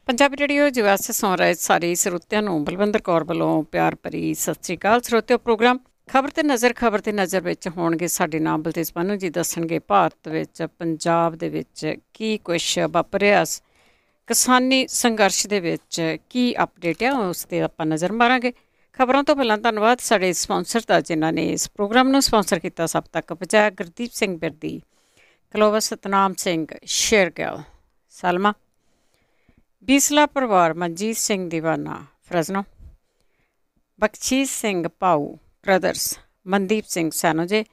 Punjabi radio ਜਿਵਾਸ ਸੁਣ ਰਹੇ ਸਾਰੇ ਸਰੋਤਿਆਂ ਨੂੰ ਬਲਵਿੰਦਰ ਕੌਰ ਵੱਲੋਂ ਪਿਆਰ ਭਰੀ ਸਤਿ ਸ੍ਰੀ ਅਕਾਲ। ਸਰੋਤਿਓ, ਪ੍ਰੋਗਰਾਮ ਖਬਰ ਤੇ ਨਜ਼ਰ ਵਿੱਚ ਹੋਣਗੇ। ਸਾਡੇ ਨਾਲ ਬਲਤੇਜ ਬਾਨੂ ਜੀ ਦੱਸਣਗੇ ਭਾਰਤ ਵਿੱਚ ਪੰਜਾਬ ਦੇ ਵਿੱਚ ਕੀ ਕੁਛ ਵਾਪਰਿਆ, ਕਿਸਾਨੀ ਸੰਘਰਸ਼ ਦੇ ਵਿੱਚ ਕੀ ਅਪਡੇਟ ਆ, ਉਸ 'ਤੇ ਆਪਾਂ ਨਜ਼ਰ ਮਾਰਾਂਗੇ। ਖਬਰਾਂ ਤੋਂ ਪਹਿਲਾਂ ਧੰਨਵਾਦ ਸਾਡੇ ਸਪਾਂਸਰ ਦਾ, ਜਿਨ੍ਹਾਂ ਨੇ ਇਸ ਪ੍ਰੋਗਰਾਮ ਨੂੰ ਸਪਾਂਸਰ ਕੀਤਾ। ਸਭ ਤੱਕ ਪਹੁੰਚਾਇਆ ਗੁਰਦੀਪ ਸਿੰਘ ਬਿਰਦੀ, ਕਲੋਵਰ ਸਤਨਾਮ ਸਿੰਘ, ਸ਼ੇਰਗਿੱਲ, ਸਲਮਾ ਬੀਸਲਾ ਪਰਿਵਾਰ, Manjeet Singh Deewana, Fresno, Bakhshish Singh Bhau brothers, Mandeep Singh San Jose,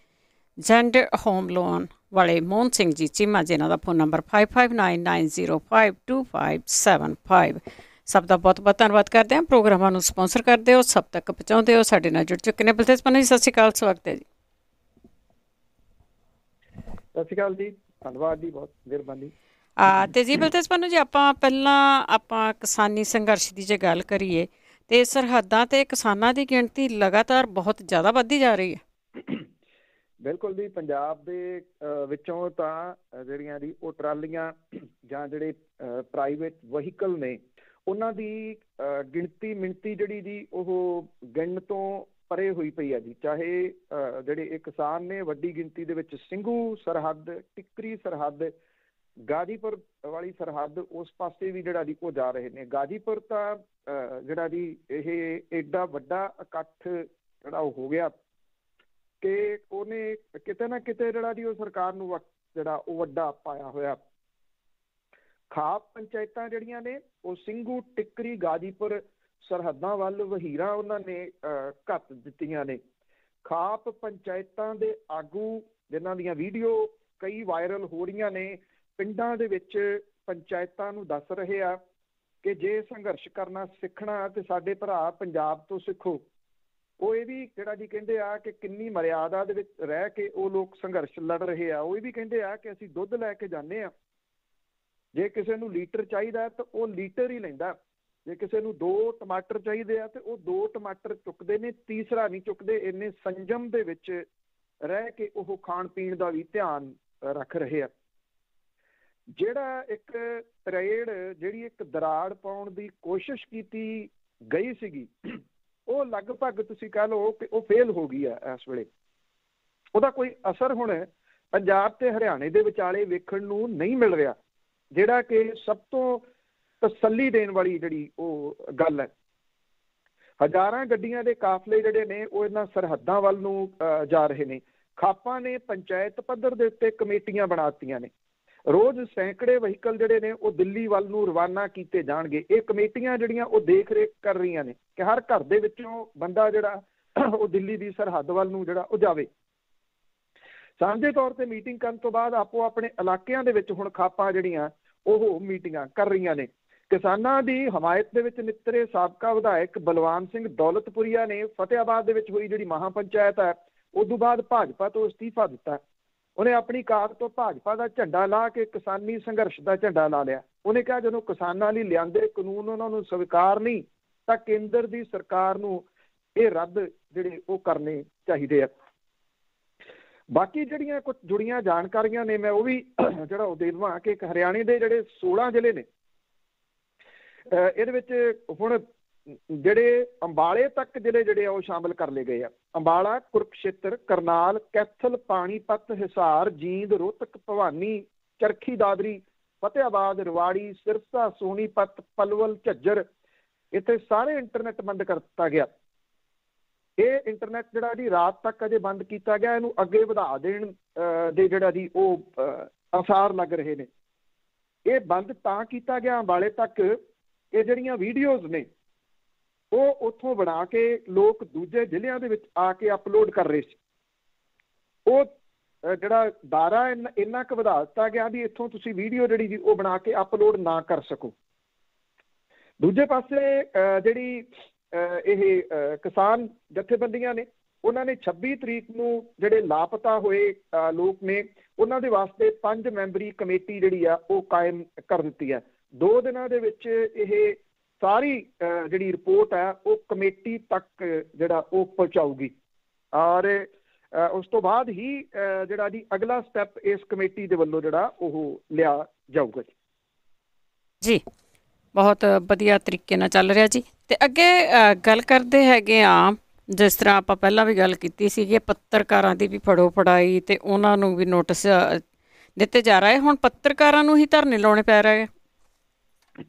ਜੈਂਡਰ ਹੋਮ ਲੋਨ ਵਾਲੇ ਮੋਹਨ ਸਿੰਘ ਜੀ ਚੀਮਾ, ਜਿਨ੍ਹਾਂ ਦਾ ਫੋਨ ਨੰਬਰ 5599052575। ਸਭ ਦਾ ਬਹੁਤ ਬਹੁਤ ਧੰਨਵਾਦ ਕਰਦੇ ਹਾਂ। ਪ੍ਰੋਗਰਾਮਾਂ ਨੂੰ ਸਪਾਂਸਰ ਕਰਦੇ ਹੋ, ਸਭ ਤੱਕ ਪਹੁੰਚਾਉਂਦੇ ਹੋ। ਸਾਡੇ ਨਾਲ ਜੁੜ ਚੁੱਕੇ ਨੇ ਬਲਤੇਜ ਬਾਨੂ ਜੀ। ਸਤਿ ਸ਼੍ਰੀ ਅਕਾਲ, ਸਵਾਗਤ ਹੈ ਜੀ। ਸਤਿ ਸ਼੍ਰੀ ਅਕਾਲ ਜੀ, ਧੰਨਵਾਦ ਜੀ, ਬਹੁਤ ਮਿਹਰਬਾਨੀ। ਅਤੇ ਜੀ ਬਲਤੇਜ ਬਾਨੂ ਜੀ, ਆਪਾਂ ਕਿਸਾਨੀ ਸੰਘਰਸ਼ ਦੀ ਜੇ ਗੱਲ ਕਰੀਏ ਤਾਂ ਸਰਹੱਦਾਂ 'ਤੇ ਕਿਸਾਨਾਂ ਦੀ ਗਿਣਤੀ ਲਗਾਤਾਰ ਬਹੁਤ ਜ਼ਿਆਦਾ ਵੱਧਦੀ ਜਾ ਰਹੀ ਹੈ। ਬਿਲਕੁਲ ਜੀ, ਪੰਜਾਬ ਦੇ ਵਿੱਚੋਂ ਤਾਂ ਜਿਹੜੀਆਂ ਦੀ ਉਹ ਟਰਾਲੀਆਂ ਜਾਂ ਜਿਹੜੇ ਪ੍ਰਾਈਵੇਟ ਵਹੀਕਲ ਨੇ, ਉਹਨਾਂ ਦੀ ਗਿਣਤੀ ਜਿਹੜੀ ਜੀ ਉਹ ਗਿਣਨ ਤੋਂ ਪਰੇ ਹੋਈ ਪਈ ਹੈ ਜੀ। ਚਾਹੇ ਜਿਹੜੇ ਇਹ ਕਿਸਾਨ ਨੇ ਵੱਡੀ ਗਿਣਤੀ ਦੇ ਵਿੱਚ ਸਿੰਘੂ ਸਰਹੱਦ, ਟਿੱਕਰੀ ਸਰਹੱਦ, ਗਾਜੀਪੁਰ ਵਾਲੀ ਸਰਹੱਦ, ਉਸ ਪਾਸੇ ਵੀ ਜਿਹੜਾ ਜੀ ਉਹ ਜਾ ਰਹੇ ਨੇ। ਗਾਜੀਪੁਰ ਤਾਂ ਜਿਹੜਾ ਜੀ ਇਹ ਏਡਾ ਵੱਡਾ ਇਕੱਠ ਜਿਹੜਾ ਉਹ ਹੋ ਗਿਆ ਕਿ ਉਹਨੇ ਕਿਤੇ ਨਾ ਕਿਤੇ ਜਿਹੜਾ ਜੀ ਉਹ ਸਰਕਾਰ ਨੂੰ ਜਿਹੜਾ ਉਹ ਵੱਡਾ ਪਾਇਆ ਹੋਇਆ। ਖਾਪ ਪੰਚਾਇਤਾਂ ਜਿਹੜੀਆਂ ਨੇ ਉਹ ਸਿੰਘੂ, ਟਿੱਕਰੀ, ਗਾਜੀਪੁਰ ਸਰਹੱਦਾਂ ਵੱਲ ਵਹੀਰਾਂ ਉਹਨਾਂ ਨੇ ਘੱਤ ਦਿੱਤੀਆਂ ਨੇ। ਖਾਪ ਪੰਚਾਇਤਾਂ ਦੇ ਆਗੂ, ਜਿਨ੍ਹਾਂ ਦੀਆਂ ਵੀਡੀਓ ਕਈ ਵਾਇਰਲ ਹੋ ਰਹੀਆਂ ਨੇ, ਪਿੰਡਾਂ ਦੇ ਵਿੱਚ ਪੰਚਾਇਤਾਂ ਨੂੰ ਦੱਸ ਰਹੇ ਆ ਕਿ ਜੇ ਸੰਘਰਸ਼ ਕਰਨਾ ਸਿੱਖਣਾ ਤੇ ਸਾਡੇ ਭਰਾ ਪੰਜਾਬ ਤੋਂ ਸਿੱਖੋ। ਉਹ ਇਹ ਵੀ ਜਿਹੜਾ ਜੀ ਕਹਿੰਦੇ ਆ ਕਿ ਕਿੰਨੀ ਮਰਿਆਦਾ ਦੇ ਵਿੱਚ ਰਹਿ ਕੇ ਉਹ ਲੋਕ ਸੰਘਰਸ਼ ਲੜ ਰਹੇ ਆ। ਉਹ ਇਹ ਵੀ ਕਹਿੰਦੇ ਆ ਕਿ ਅਸੀਂ ਦੁੱਧ ਲੈ ਕੇ ਜਾਂਦੇ ਆ, ਜੇ ਕਿਸੇ ਨੂੰ ਲੀਟਰ ਚਾਹੀਦਾ ਤਾਂ ਉਹ ਲੀਟਰ ਹੀ ਲੈਂਦਾ। ਜੇ ਕਿਸੇ ਨੂੰ 2 ਟਮਾਟਰ ਚਾਹੀਦੇ ਆ ਤੇ ਉਹ 2 ਟਮਾਟਰ ਚੁੱਕਦੇ ਨੇ, ਤੀਸਰਾ ਨਹੀਂ ਚੁੱਕਦੇ। ਇੰਨੇ ਸੰਜਮ ਦੇ ਵਿੱਚ ਰਹਿ ਕੇ ਉਹ ਖਾਣ ਪੀਣ ਦਾ ਵੀ ਧਿਆਨ ਰੱਖ ਰਹੇ ਆ। ਜਿਹੜਾ ਇੱਕ ਤਰੇੜ, ਜਿਹੜੀ ਇੱਕ ਦਰਾੜ ਪਾਉਣ ਦੀ ਕੋਸ਼ਿਸ਼ ਕੀਤੀ ਗਈ ਸੀਗੀ, ਉਹ ਲਗਭਗ ਤੁਸੀਂ ਕਹਿ ਲਓ ਕਿ ਉਹ ਫੇਲ ਹੋ ਗਈ ਹੈ ਇਸ ਵੇਲੇ। ਉਹਦਾ ਕੋਈ ਅਸਰ ਹੁਣ ਪੰਜਾਬ ਤੇ ਹਰਿਆਣੇ ਦੇ ਵਿਚਾਲੇ ਵੇਖਣ ਨੂੰ ਨਹੀਂ ਮਿਲ ਰਿਹਾ, ਜਿਹੜਾ ਕਿ ਸਭ ਤੋਂ ਤਸੱਲੀ ਦੇਣ ਵਾਲੀ ਜਿਹੜੀ ਉਹ ਗੱਲ ਹੈ। ਹਜ਼ਾਰਾਂ ਗੱਡੀਆਂ ਦੇ ਕਾਫਲੇ ਜਿਹੜੇ ਨੇ ਉਹ ਇਹਨਾਂ ਸਰਹੱਦਾਂ ਵੱਲ ਨੂੰ ਜਾ ਰਹੇ ਨੇ। ਖਾਪਾਂ ਨੇ ਪੰਚਾਇਤ ਪੱਧਰ ਦੇ ਉੱਤੇ ਕਮੇਟੀਆਂ ਬਣਾ ਦਿੱਤੀਆਂ ਨੇ। ਰੋਜ਼ ਸੈਂਕੜੇ ਵਹੀਕਲ ਜਿਹੜੇ ਨੇ ਉਹ ਦਿੱਲੀ ਵੱਲ ਨੂੰ ਰਵਾਨਾ ਕੀਤੇ ਜਾਣਗੇ। ਇਹ ਕਮੇਟੀਆਂ ਜਿਹੜੀਆਂ ਉਹ ਦੇਖ ਰੇਖ ਕਰ ਰਹੀਆਂ ਨੇ ਕਿ ਹਰ ਘਰ ਦੇ ਵਿੱਚੋਂ ਬੰਦਾ ਜਿਹੜਾ ਉਹ ਦਿੱਲੀ ਦੀ ਸਰਹੱਦ ਵੱਲ ਨੂੰ ਜਿਹੜਾ ਉਹ ਜਾਵੇ। ਸਾਂਝੇ ਤੌਰ ਤੇ ਮੀਟਿੰਗ ਕਰਨ ਤੋਂ ਬਾਅਦ ਆਪੋ ਆਪਣੇ ਇਲਾਕਿਆਂ ਦੇ ਵਿੱਚ ਹੁਣ ਖਾਪਾਂ ਜਿਹੜੀਆਂ ਉਹ ਮੀਟਿੰਗਾਂ ਕਰ ਰਹੀਆਂ ਨੇ। ਕਿਸਾਨਾਂ ਦੀ ਹਮਾਇਤ ਦੇ ਵਿੱਚ ਨਿੱਤਰੇ ਸਾਬਕਾ ਵਿਧਾਇਕ ਬਲਵਾਨ ਸਿੰਘ ਦੌਲਤਪੁਰੀਆ ਨੇ ਫਤਿਆਬਾਦ ਦੇ ਵਿੱਚ ਹੋਈ ਜਿਹੜੀ ਮਹਾਪੰਚਾਇਤ ਹੈ, ਉਦੋਂ ਬਾਅਦ ਭਾਜਪਾ ਤੋਂ ਅਸਤੀਫਾ ਦਿੱਤਾ। ਉਹਨੇ ਆਪਣੀ ਕਾਰ ਤੋਂ ਭਾਜਪਾ ਦਾ ਝੰਡਾ ਲਾ ਕੇ ਕਿਸਾਨੀ ਸੰਘਰਸ਼ ਦਾ ਝੰਡਾ ਲਾ ਲਿਆ। ਉਹਨੇ ਕਿਹਾ ਜਦੋਂ ਕਿਸਾਨਾਂ ਲਈ ਲਿਆਂਦੇ ਕਾਨੂੰਨ ਉਹਨਾਂ ਨੂੰ ਸਵੀਕਾਰ ਨਹੀਂ ਤਾਂ ਕੇਂਦਰ ਦੀ ਸਰਕਾਰ ਨੂੰ ਇਹ ਰੱਦ ਜਿਹੜੇ ਉਹ ਕਰਨੇ ਚਾਹੀਦੇ ਆ। ਬਾਕੀ ਜਿਹੜੀਆਂ ਕੁਝ ਜੁੜੀਆਂ ਜਾਣਕਾਰੀਆਂ ਨੇ ਮੈਂ ਉਹ ਵੀ ਜਿਹੜਾ ਉਹ ਦੇ ਦੇਵਾਂ ਕਿ ਹਰਿਆਣੇ ਦੇ ਜਿਹੜੇ 16 ਜ਼ਿਲ੍ਹੇ ਨੇ, ਇਹਦੇ ਵਿੱਚ ਹੁਣ ਜਿਹੜੇ ਅੰਬਾਲੇ ਤੱਕ ਜ਼ਿਲ੍ਹੇ ਜਿਹੜੇ ਆ ਉਹ ਸ਼ਾਮਲ ਕਰ ਲਏ ਗਏ ਆ। ਅੰਬਾਲਾ, ਕੁਰਕਸ਼ੇਤਰ, ਕਰਨਾਲ, ਕੈਥਲ, ਪਾਣੀਪਤ, ਹਿਸਾਰ, ਜੀਂਦ, ਰੋਹਤਕ, ਭਵਾਨੀ, ਚਰਖੀ ਦਾਦਰੀ, ਫਤਿਆਬਾਦ, ਰਵਾੜੀ, ਸਿਰਸਾ, ਸੋਨੀਪਤ, ਪਲਵਲ, ਝੱਜਰ, ਇੱਥੇ ਸਾਰੇ ਇੰਟਰਨੈਟ ਬੰਦ ਕਰ ਦਿੱਤਾ ਗਿਆ। ਇਹ ਇੰਟਰਨੈਟ ਜਿਹੜਾ ਜੀ ਰਾਤ ਤੱਕ ਅਜੇ ਬੰਦ ਕੀਤਾ ਗਿਆ, ਇਹਨੂੰ ਅੱਗੇ ਵਧਾ ਦੇਣ ਦੇ ਜਿਹੜਾ ਜੀ ਉਹ ਆਸਾਰ ਲੱਗ ਰਹੇ ਨੇ। ਇਹ ਬੰਦ ਤਾਂ ਕੀਤਾ ਗਿਆ ਅੰਬਾਲੇ ਤੱਕ, ਇਹ ਜਿਹੜੀਆਂ ਵੀਡੀਓਜ਼ ਨੇ ਉਹ ਉੱਥੋਂ ਬਣਾ ਕੇ ਲੋਕ ਦੂਜੇ ਜ਼ਿਲ੍ਹਿਆਂ ਦੇ ਵਿੱਚ ਆ ਕੇ ਅਪਲੋਡ ਕਰ ਰਹੇ ਸੀ। ਉਹ ਜਿਹੜਾ ਦਾਇਰਾ ਇੰਨਾ ਕੁ ਵਧਾ ਦਿੱਤਾ ਗਿਆ ਵੀ ਇੱਥੋਂ ਤੁਸੀਂ ਵੀਡੀਓ ਜਿਹੜੀ ਜੀ ਉਹ ਬਣਾ ਕੇ ਅਪਲੋਡ ਨਾ ਕਰ ਸਕੋ। ਦੂਜੇ ਪਾਸੇ ਜਿਹੜੀ ਇਹ ਕਿਸਾਨ ਜਥੇਬੰਦੀਆਂ ਨੇ, ਉਹਨਾਂ ਨੇ 26 ਤਰੀਕ ਨੂੰ ਜਿਹੜੇ ਲਾਪਤਾ ਹੋਏ ਲੋਕ ਨੇ ਉਹਨਾਂ ਦੇ ਵਾਸਤੇ 5 ਮੈਂਬਰੀ ਕਮੇਟੀ ਜਿਹੜੀ ਆ ਉਹ ਕਾਇਮ ਕਰ ਦਿੱਤੀ ਹੈ। 2 ਦਿਨਾਂ ਦੇ ਵਿੱਚ ਇਹ ਸਾਰੀ ਜਿਹੜੀ ਰਿਪੋਰਟ ਹੈ ਉਹ ਕਮੇਟੀ ਤੱਕ ਜਿਹੜਾ ਉਹ ਪਹੁੰਚਾਊਗੀ ਔਰ ਉਸ ਤੋਂ ਬਾਅਦ ਹੀ ਜਿਹੜਾ ਜੀ ਅਗਲਾ ਸਟੈਪ ਇਸ ਕਮੇਟੀ ਦੇ ਵੱਲੋਂ ਜਿਹੜਾ ਉਹ ਲਿਆ ਜਾਊਗਾ ਜੀ। ਬਹੁਤ ਵਧੀਆ ਤਰੀਕੇ ਨਾਲ ਚੱਲ ਰਿਹਾ ਜੀ। ਅਤੇ ਅੱਗੇ ਗੱਲ ਕਰਦੇ ਹੈਗੇ ਆ, ਜਿਸ ਤਰ੍ਹਾਂ ਆਪਾਂ ਪਹਿਲਾਂ ਵੀ ਗੱਲ ਕੀਤੀ ਸੀ ਕਿ ਪੱਤਰਕਾਰਾਂ ਦੀ ਵੀ ਫੜੋ ਫੜਾਈ ਅਤੇ ਉਹਨਾਂ ਨੂੰ ਵੀ ਨੋਟਿਸ ਦਿੱਤੇ ਜਾ ਰਹੇ। ਹੁਣ ਪੱਤਰਕਾਰਾਂ ਨੂੰ ਹੀ ਧਰਨੇ ਲਾਉਣੇ ਪੈ ਰਹੇ।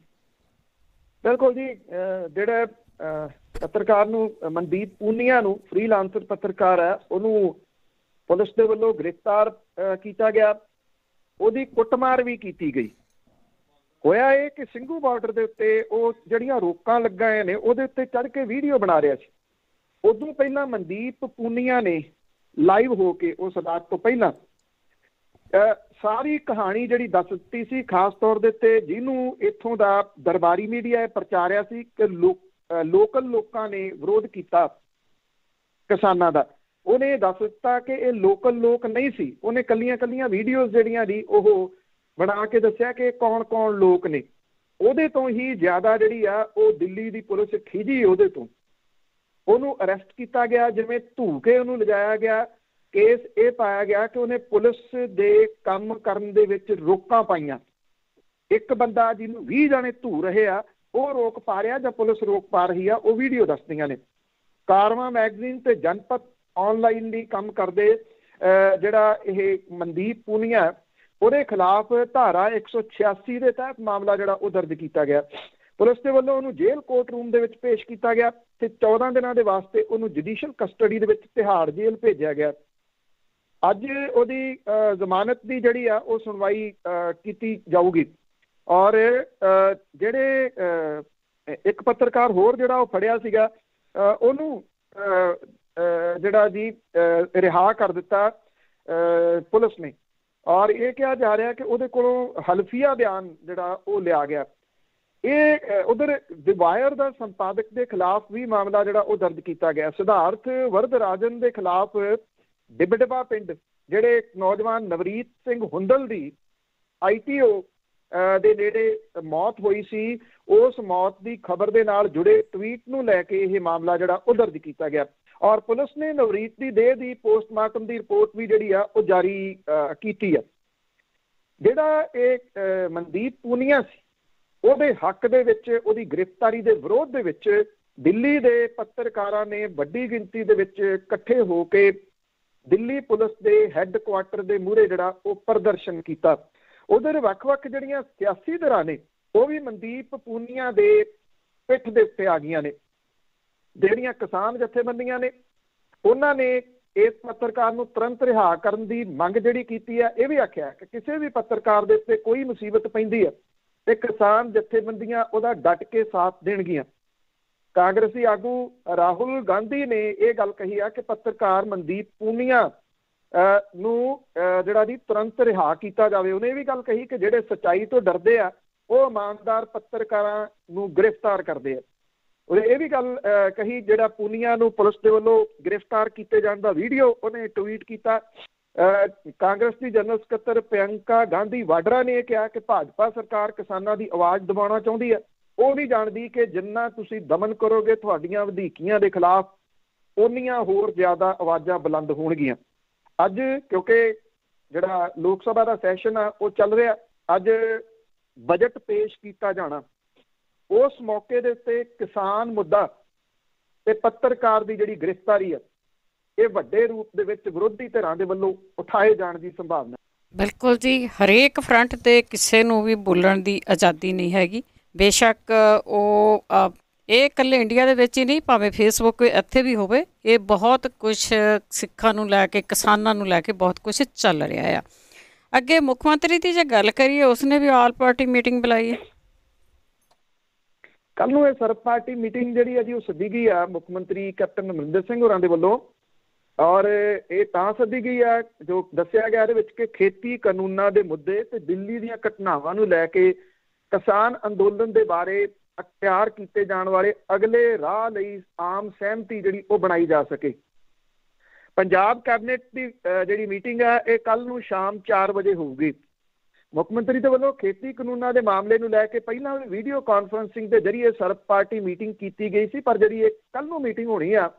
ਬਿਲਕੁਲ ਜੀ। ਜਿਹੜਾ ਪੱਤਰਕਾਰ ਨੂੰ, ਮਨਦੀਪ ਪੂਨੀਆ ਨੂੰ, ਫ੍ਰੀਲਾਂਸਰ ਪੱਤਰਕਾਰ ਹੈ, ਉਹਨੂੰ ਪੁਲਿਸ ਦੇ ਵੱਲੋਂ ਗ੍ਰਿਫਤਾਰ ਕੀਤਾ ਗਿਆ। ਉਹਦੀ ਕੁੱਟਮਾਰ ਵੀ ਕੀਤੀ ਗਈ। ਹੋਇਆ ਇਹ ਕਿ ਸਿੰਘੂ ਬਾਰਡਰ ਦੇ ਉੱਤੇ ਉਹ ਜਿਹੜੀਆਂ ਰੋਕਾਂ ਲੱਗਾ ਨੇ ਉਹਦੇ ਉੱਤੇ ਚੜ੍ਹ ਕੇ ਵੀਡੀਓ ਬਣਾ ਰਿਹਾ ਸੀ। ਉਦੋਂ ਪਹਿਲਾਂ ਮਨਦੀਪ ਪੂਨੀਆ ਨੇ ਲਾਈਵ ਹੋ ਕੇ ਉਸ ਰਾਤ ਤੋਂ ਪਹਿਲਾਂ ਸਾਰੀ ਕਹਾਣੀ ਜਿਹੜੀ ਦੱਸ ਦਿੱਤੀ ਸੀ, ਖਾਸ ਤੌਰ ਦੇ ਉੱਤੇ ਜਿਹਨੂੰ ਇੱਥੋਂ ਦਾ ਦਰਬਾਰੀ ਮੀਡੀਆ ਪ੍ਰਚਾਰਿਆ ਸੀ ਕਿ ਲੋਕਲ ਲੋਕਾਂ ਨੇ ਵਿਰੋਧ ਕੀਤਾ ਕਿਸਾਨਾਂ ਦਾ। ਉਹਨੇ ਦੱਸ ਦਿੱਤਾ ਕਿ ਇਹ ਲੋਕਲ ਲੋਕ ਨਹੀਂ ਸੀ। ਉਹਨੇ ਕੱਲੀਆਂ ਵੀਡੀਓਜ਼ ਜਿਹੜੀਆਂ ਦੀ ਉਹ ਬਣਾ ਕੇ ਦੱਸਿਆ ਕਿ ਕੌਣ ਕੌਣ ਲੋਕ ਨੇ। ਉਹਦੇ ਤੋਂ ਹੀ ਜ਼ਿਆਦਾ ਜਿਹੜੀ ਆ ਉਹ ਦਿੱਲੀ ਦੀ ਪੁਲਿਸ ਖਿਜੀ। ਉਹਦੇ ਤੋਂ ਉਹਨੂੰ ਅਰੈਸਟ ਕੀਤਾ ਗਿਆ, ਜਿਵੇਂ ਧੂ ਕੇ ਉਹਨੂੰ ਲਿਜਾਇਆ ਗਿਆ। ਕੇਸ ਇਹ ਪਾਇਆ ਗਿਆ ਕਿ ਉਹਨੇ ਪੁਲਿਸ ਦੇ ਕੰਮ ਕਰਨ ਦੇ ਵਿੱਚ ਰੋਕਾਂ ਪਾਈਆਂ। ਇੱਕ ਬੰਦਾ ਜਿਹਨੂੰ 20 ਜਾਣੇ ਧੂ ਰਹੇ ਆ ਉਹ ਰੋਕ ਪਾ ਰਿਹਾ ਜਾਂ ਪੁਲਿਸ ਰੋਕ ਪਾ ਰਹੀ ਆ, ਉਹ ਵੀਡੀਓ ਦੱਸਦੀਆਂ ਨੇ। ਕਾਰਵਾਂ ਮੈਗਜ਼ੀਨ ਤੇ ਜਨਪਤ ਆਨਲਾਈਨ ਦੀ ਕੰਮ ਕਰਦੇ ਜਿਹੜਾ ਇਹ ਮਨਦੀਪ ਪੂਨੀਆ, ਉਹਦੇ ਖਿਲਾਫ ਧਾਰਾ 186 ਦੇ ਤਹਿਤ ਮਾਮਲਾ ਜਿਹੜਾ ਉਹ ਦਰਜ ਕੀਤਾ ਗਿਆ। ਪੁਲਿਸ ਦੇ ਵੱਲੋਂ ਉਹਨੂੰ ਜੇਲ੍ਹ ਕੋਰਟ ਰੂਮ ਦੇ ਵਿੱਚ ਪੇਸ਼ ਕੀਤਾ ਗਿਆ ਤੇ 14 ਦਿਨਾਂ ਦੇ ਵਾਸਤੇ ਉਹਨੂੰ ਜੁਡੀਸ਼ੀਅਲ ਕਸਟਡੀ ਦੇ ਵਿੱਚ ਤਿਹਾੜ ਜੇਲ੍ਹ ਭੇਜਿਆ ਗਿਆ। ਅੱਜ ਉਹਦੀ ਜ਼ਮਾਨਤ ਦੀ ਜਿਹੜੀ ਆ ਉਹ ਸੁਣਵਾਈ ਕੀਤੀ ਜਾਊਗੀ। ਔਰ ਜਿਹੜੇ ਇੱਕ ਪੱਤਰਕਾਰ ਹੋਰ ਜਿਹੜਾ ਉਹ ਫੜਿਆ ਸੀਗਾ, ਉਹਨੂੰ ਜਿਹੜਾ ਜੀ ਰਿਹਾ ਕਰ ਦਿੱਤਾ ਪੁਲਿਸ ਨੇ। ਔਰ ਇਹ ਕਿਹਾ ਜਾ ਰਿਹਾ ਕਿ ਉਹਦੇ ਕੋਲੋਂ ਹਲਫੀਆ ਬਿਆਨ ਜਿਹੜਾ ਉਹ ਲਿਆ ਗਿਆ। ਇਹ ਉਧਰ ਦਿਵਾਇਰ ਦਾ ਸੰਪਾਦਕ ਦੇ ਖਿਲਾਫ ਵੀ ਮਾਮਲਾ ਜਿਹੜਾ ਉਹ ਦਰਜ ਕੀਤਾ ਗਿਆ। ਸਿਧਾਰਥ ਵਰਦਰਾਜਨ ਦੇ ਖਿਲਾਫ ਡਿਬਡਿਬਾ ਪਿੰਡ ਜਿਹੜੇ ਨੌਜਵਾਨ ਨਵਰੀਤ ਸਿੰਘ ਹੁੰਦਲ ਦੀ ITO ਦੇ ਨੇੜੇ ਮੌਤ ਹੋਈ ਸੀ, ਉਸ ਮੌਤ ਦੀ ਖਬਰ ਦੇ ਨਾਲ ਜੁੜੇ ਟਵੀਟ ਨੂੰ ਲੈ ਕੇ ਇਹ ਮਾਮਲਾ ਜਿਹੜਾ ਉਹ ਦਰਜ ਕੀਤਾ ਗਿਆ। ਔਰ ਪੁਲਿਸ ਨੇ ਨਵਰੀਤ ਦੀ ਦੇਹ ਦੀ ਪੋਸਟਮਾਰਟਮ ਦੀ ਰਿਪੋਰਟ ਵੀ ਜਿਹੜੀ ਆ ਉਹ ਜਾਰੀ ਕੀਤੀ ਆ। ਜਿਹੜਾ ਇਹ ਮਨਦੀਪ ਪੂਨੀਆ ਸੀ, ਉਹਦੇ ਹੱਕ ਦੇ ਵਿੱਚ, ਉਹਦੀ ਗ੍ਰਿਫਤਾਰੀ ਦੇ ਵਿਰੋਧ ਦੇ ਵਿੱਚ ਦਿੱਲੀ ਦੇ ਪੱਤਰਕਾਰਾਂ ਨੇ ਵੱਡੀ ਗਿਣਤੀ ਦੇ ਵਿੱਚ ਇਕੱਠੇ ਹੋ ਕੇ ਦਿੱਲੀ ਪੁਲਿਸ ਦੇ ਹੈੱਡਕੁਆਟਰ ਦੇ ਮੂਹਰੇ ਜਿਹੜਾ ਉਹ ਪ੍ਰਦਰਸ਼ਨ ਕੀਤਾ। ਉਧਰ ਵੱਖ-ਵੱਖ ਜਿਹੜੀਆਂ ਸਿਆਸੀ ਧਿਰਾਂ ਨੇ ਉਹ ਵੀ ਮਨਦੀਪ ਪੂਨੀਆ ਦੇ ਪਿੱਠ ਦੇ ਉੱਤੇ ਆ ਗਈਆਂ ਨੇ। ਜਿਹੜੀਆਂ ਕਿਸਾਨ ਜਥੇਬੰਦੀਆਂ ਨੇ ਉਹਨਾਂ ਨੇ ਇਸ ਪੱਤਰਕਾਰ ਨੂੰ ਤੁਰੰਤ ਰਿਹਾ ਕਰਨ ਦੀ ਮੰਗ ਜਿਹੜੀ ਕੀਤੀ ਹੈ। ਇਹ ਵੀ ਆਖਿਆ ਕਿ ਕਿਸੇ ਵੀ ਪੱਤਰਕਾਰ ਦੇ ਉੱਤੇ ਕੋਈ ਮੁਸੀਬਤ ਪੈਂਦੀ ਹੈ ਤੇ ਕਿਸਾਨ ਜਥੇਬੰਦੀਆਂ ਉਹਦਾ ਡਟ ਕੇ ਸਾਥ ਦੇਣਗੀਆਂ। ਕਾਂਗਰਸੀ ਆਗੂ ਰਾਹੁਲ ਗਾਂਧੀ ਨੇ ਇਹ ਗੱਲ ਕਹੀ ਆ ਕਿ ਪੱਤਰਕਾਰ ਮਨਦੀਪ ਪੂਨੀਆ ਨੂੰ ਜਿਹੜਾ ਜੀ ਤੁਰੰਤ ਰਿਹਾ ਕੀਤਾ ਜਾਵੇ। ਉਹਨੇ ਇਹ ਵੀ ਗੱਲ ਕਹੀ ਕਿ ਜਿਹੜੇ ਸੱਚਾਈ ਤੋਂ ਡਰਦੇ ਆ ਉਹ ਇਮਾਨਦਾਰ ਪੱਤਰਕਾਰਾਂ ਨੂੰ ਗ੍ਰਿਫਤਾਰ ਕਰਦੇ ਆ। ਉਹਨੇ ਇਹ ਵੀ ਗੱਲ ਕਹੀ, ਜਿਹੜਾ ਪੂਨੀਆ ਨੂੰ ਪੁਲਿਸ ਦੇ ਵੱਲੋਂ ਗ੍ਰਿਫਤਾਰ ਕੀਤੇ ਜਾਣ ਦਾ ਵੀਡੀਓ ਉਹਨੇ ਟਵੀਟ ਕੀਤਾ। ਕਾਂਗਰਸ ਦੀ ਜਨਰਲ ਸਕੱਤਰ ਪ੍ਰਿਯੰਕਾ ਗਾਂਧੀ ਵਾਡਰਾ ਨੇ ਇਹ ਕਿਹਾ ਕਿ ਭਾਜਪਾ ਸਰਕਾਰ ਕਿਸਾਨਾਂ ਦੀ ਆਵਾਜ਼ ਦਬਾਉਣਾ ਚਾਹੁੰਦੀ ਹੈ। ਉਹ ਨਹੀਂ ਜਾਣਦੀ ਕਿ ਜਿੰਨਾ ਤੁਸੀਂ ਦਮਨ ਕਰੋਗੇ ਤੁਹਾਡੀਆਂ ਵਧੀਕੀਆਂ ਦੇ ਖਿਲਾਫ ਓਨੀਆਂ ਹੋਰ ਜ਼ਿਆਦਾ ਆਵਾਜ਼ਾਂ ਬੁਲੰਦ ਹੋਣਗੀਆਂ। ਅੱਜ ਕਿਉਂਕਿ ਜਿਹੜਾ ਲੋਕ ਸਭਾ ਦਾ ਸੈਸ਼ਨ ਆ ਉਹ ਚੱਲ ਰਿਹਾ, ਅੱਜ ਬਜਟ ਪੇਸ਼ ਕੀਤਾ ਜਾਣਾ, ਉਸ ਮੌਕੇ ਦੇ ਉੱਤੇ ਕਿਸਾਨ ਮੁੱਦਾ ਤੇ ਪੱਤਰਕਾਰ ਦੀ ਜਿਹੜੀ ਗ੍ਰਿਫਤਾਰੀ ਆ ਇਹ ਵੱਡੇ ਰੂਪ ਦੇ ਵਿੱਚ ਵਿਰੋਧੀ ਧਿਰਾਂ ਦੇ ਵੱਲੋਂ ਉਠਾਏ ਜਾਣ ਦੀ ਸੰਭਾਵਨਾ। ਬਿਲਕੁਲ ਜੀ, ਹਰੇਕ ਫਰੰਟ ਤੇ ਕਿਸੇ ਨੂੰ ਵੀ ਬੋਲਣ ਦੀ ਆਜ਼ਾਦੀ ਨਹੀਂ ਹੈਗੀ। ਬੇਸ਼ੱਕ ਉਹ ਇਹ ਇਕੱਲੇ ਇੰਡੀਆ ਦੇ ਵਿੱਚ ਹੀ ਨਹੀਂ, ਭਾਵੇਂ ਫੇਸਬੁੱਕ ਇੱਥੇ ਵੀ ਹੋਵੇ, ਇਹ ਬਹੁਤ ਕੁਛ ਸਿੱਖਾਂ ਨੂੰ ਲੈ ਕੇ, ਕਿਸਾਨਾਂ ਨੂੰ ਲੈ ਕੇ ਬਹੁਤ ਕੁਛ ਚੱਲ ਰਿਹਾ ਆ। ਅੱਗੇ ਮੁੱਖ ਮੰਤਰੀ ਦੀ ਜੇ ਗੱਲ ਕਰੀਏ, ਉਸਨੇ ਵੀ ਆਲ ਪਾਰਟੀ ਮੀਟਿੰਗ ਬੁਲਾਈ ਹੈ। ਕੱਲ੍ਹ ਨੂੰ ਇਹ ਸਰਬ ਪਾਰਟੀ ਮੀਟਿੰਗ ਜਿਹੜੀ ਹੈ ਜੀ ਉਹ ਸੱਦੀ ਗਈ ਆ ਮੁੱਖ ਮੰਤਰੀ ਕੈਪਟਨ ਅਮਰਿੰਦਰ ਸਿੰਘ ਹੋਰਾਂ ਦੇ ਵੱਲੋਂ। ਔਰ ਇਹ ਤਾਂ ਸੱਦੀ ਗਈ ਆ ਜੋ ਦੱਸਿਆ ਗਿਆ ਇਹਦੇ ਵਿੱਚ ਕਿ ਖੇਤੀ ਕਾਨੂੰਨਾਂ ਦੇ ਮੁੱਦੇ ਤੇ ਦਿੱਲੀ ਦੀਆਂ ਘਟਨਾਵਾਂ ਨੂੰ ਲੈ ਕੇ ਕਿਸਾਨ ਅੰਦੋਲਨ ਦੇ ਬਾਰੇ ਅਖਤਿਆਰ ਕੀਤੇ ਜਾਣ ਵਾਲੇ ਅਗਲੇ ਰਾਹ ਲਈ ਆਮ ਸਹਿਮਤੀ ਜਿਹੜੀ ਉਹ ਬਣਾਈ ਜਾ ਸਕੇ। ਪੰਜਾਬ ਕੈਬਨਿਟ ਦੀ ਜਿਹੜੀ ਮੀਟਿੰਗ ਹੈ ਇਹ ਕੱਲ੍ਹ ਨੂੰ ਸ਼ਾਮ 4 ਵਜੇ ਹੋਊਗੀ। ਮੁੱਖ ਮੰਤਰੀ ਦੇ ਵੱਲੋਂ ਖੇਤੀ ਕਾਨੂੰਨਾਂ ਦੇ ਮਾਮਲੇ ਨੂੰ ਲੈ ਕੇ ਪਹਿਲਾਂ ਵੀ ਵੀਡੀਓ ਕਾਨਫਰੰਸਿੰਗ ਦੇ ਜ਼ਰੀਏ ਸਰਬ ਪਾਰਟੀ ਮੀਟਿੰਗ ਕੀਤੀ ਗਈ ਸੀ, ਪਰ ਜਿਹੜੀ ਇਹ ਕੱਲ੍ਹ ਨੂੰ ਮੀਟਿੰਗ ਹੋਣੀ ਆ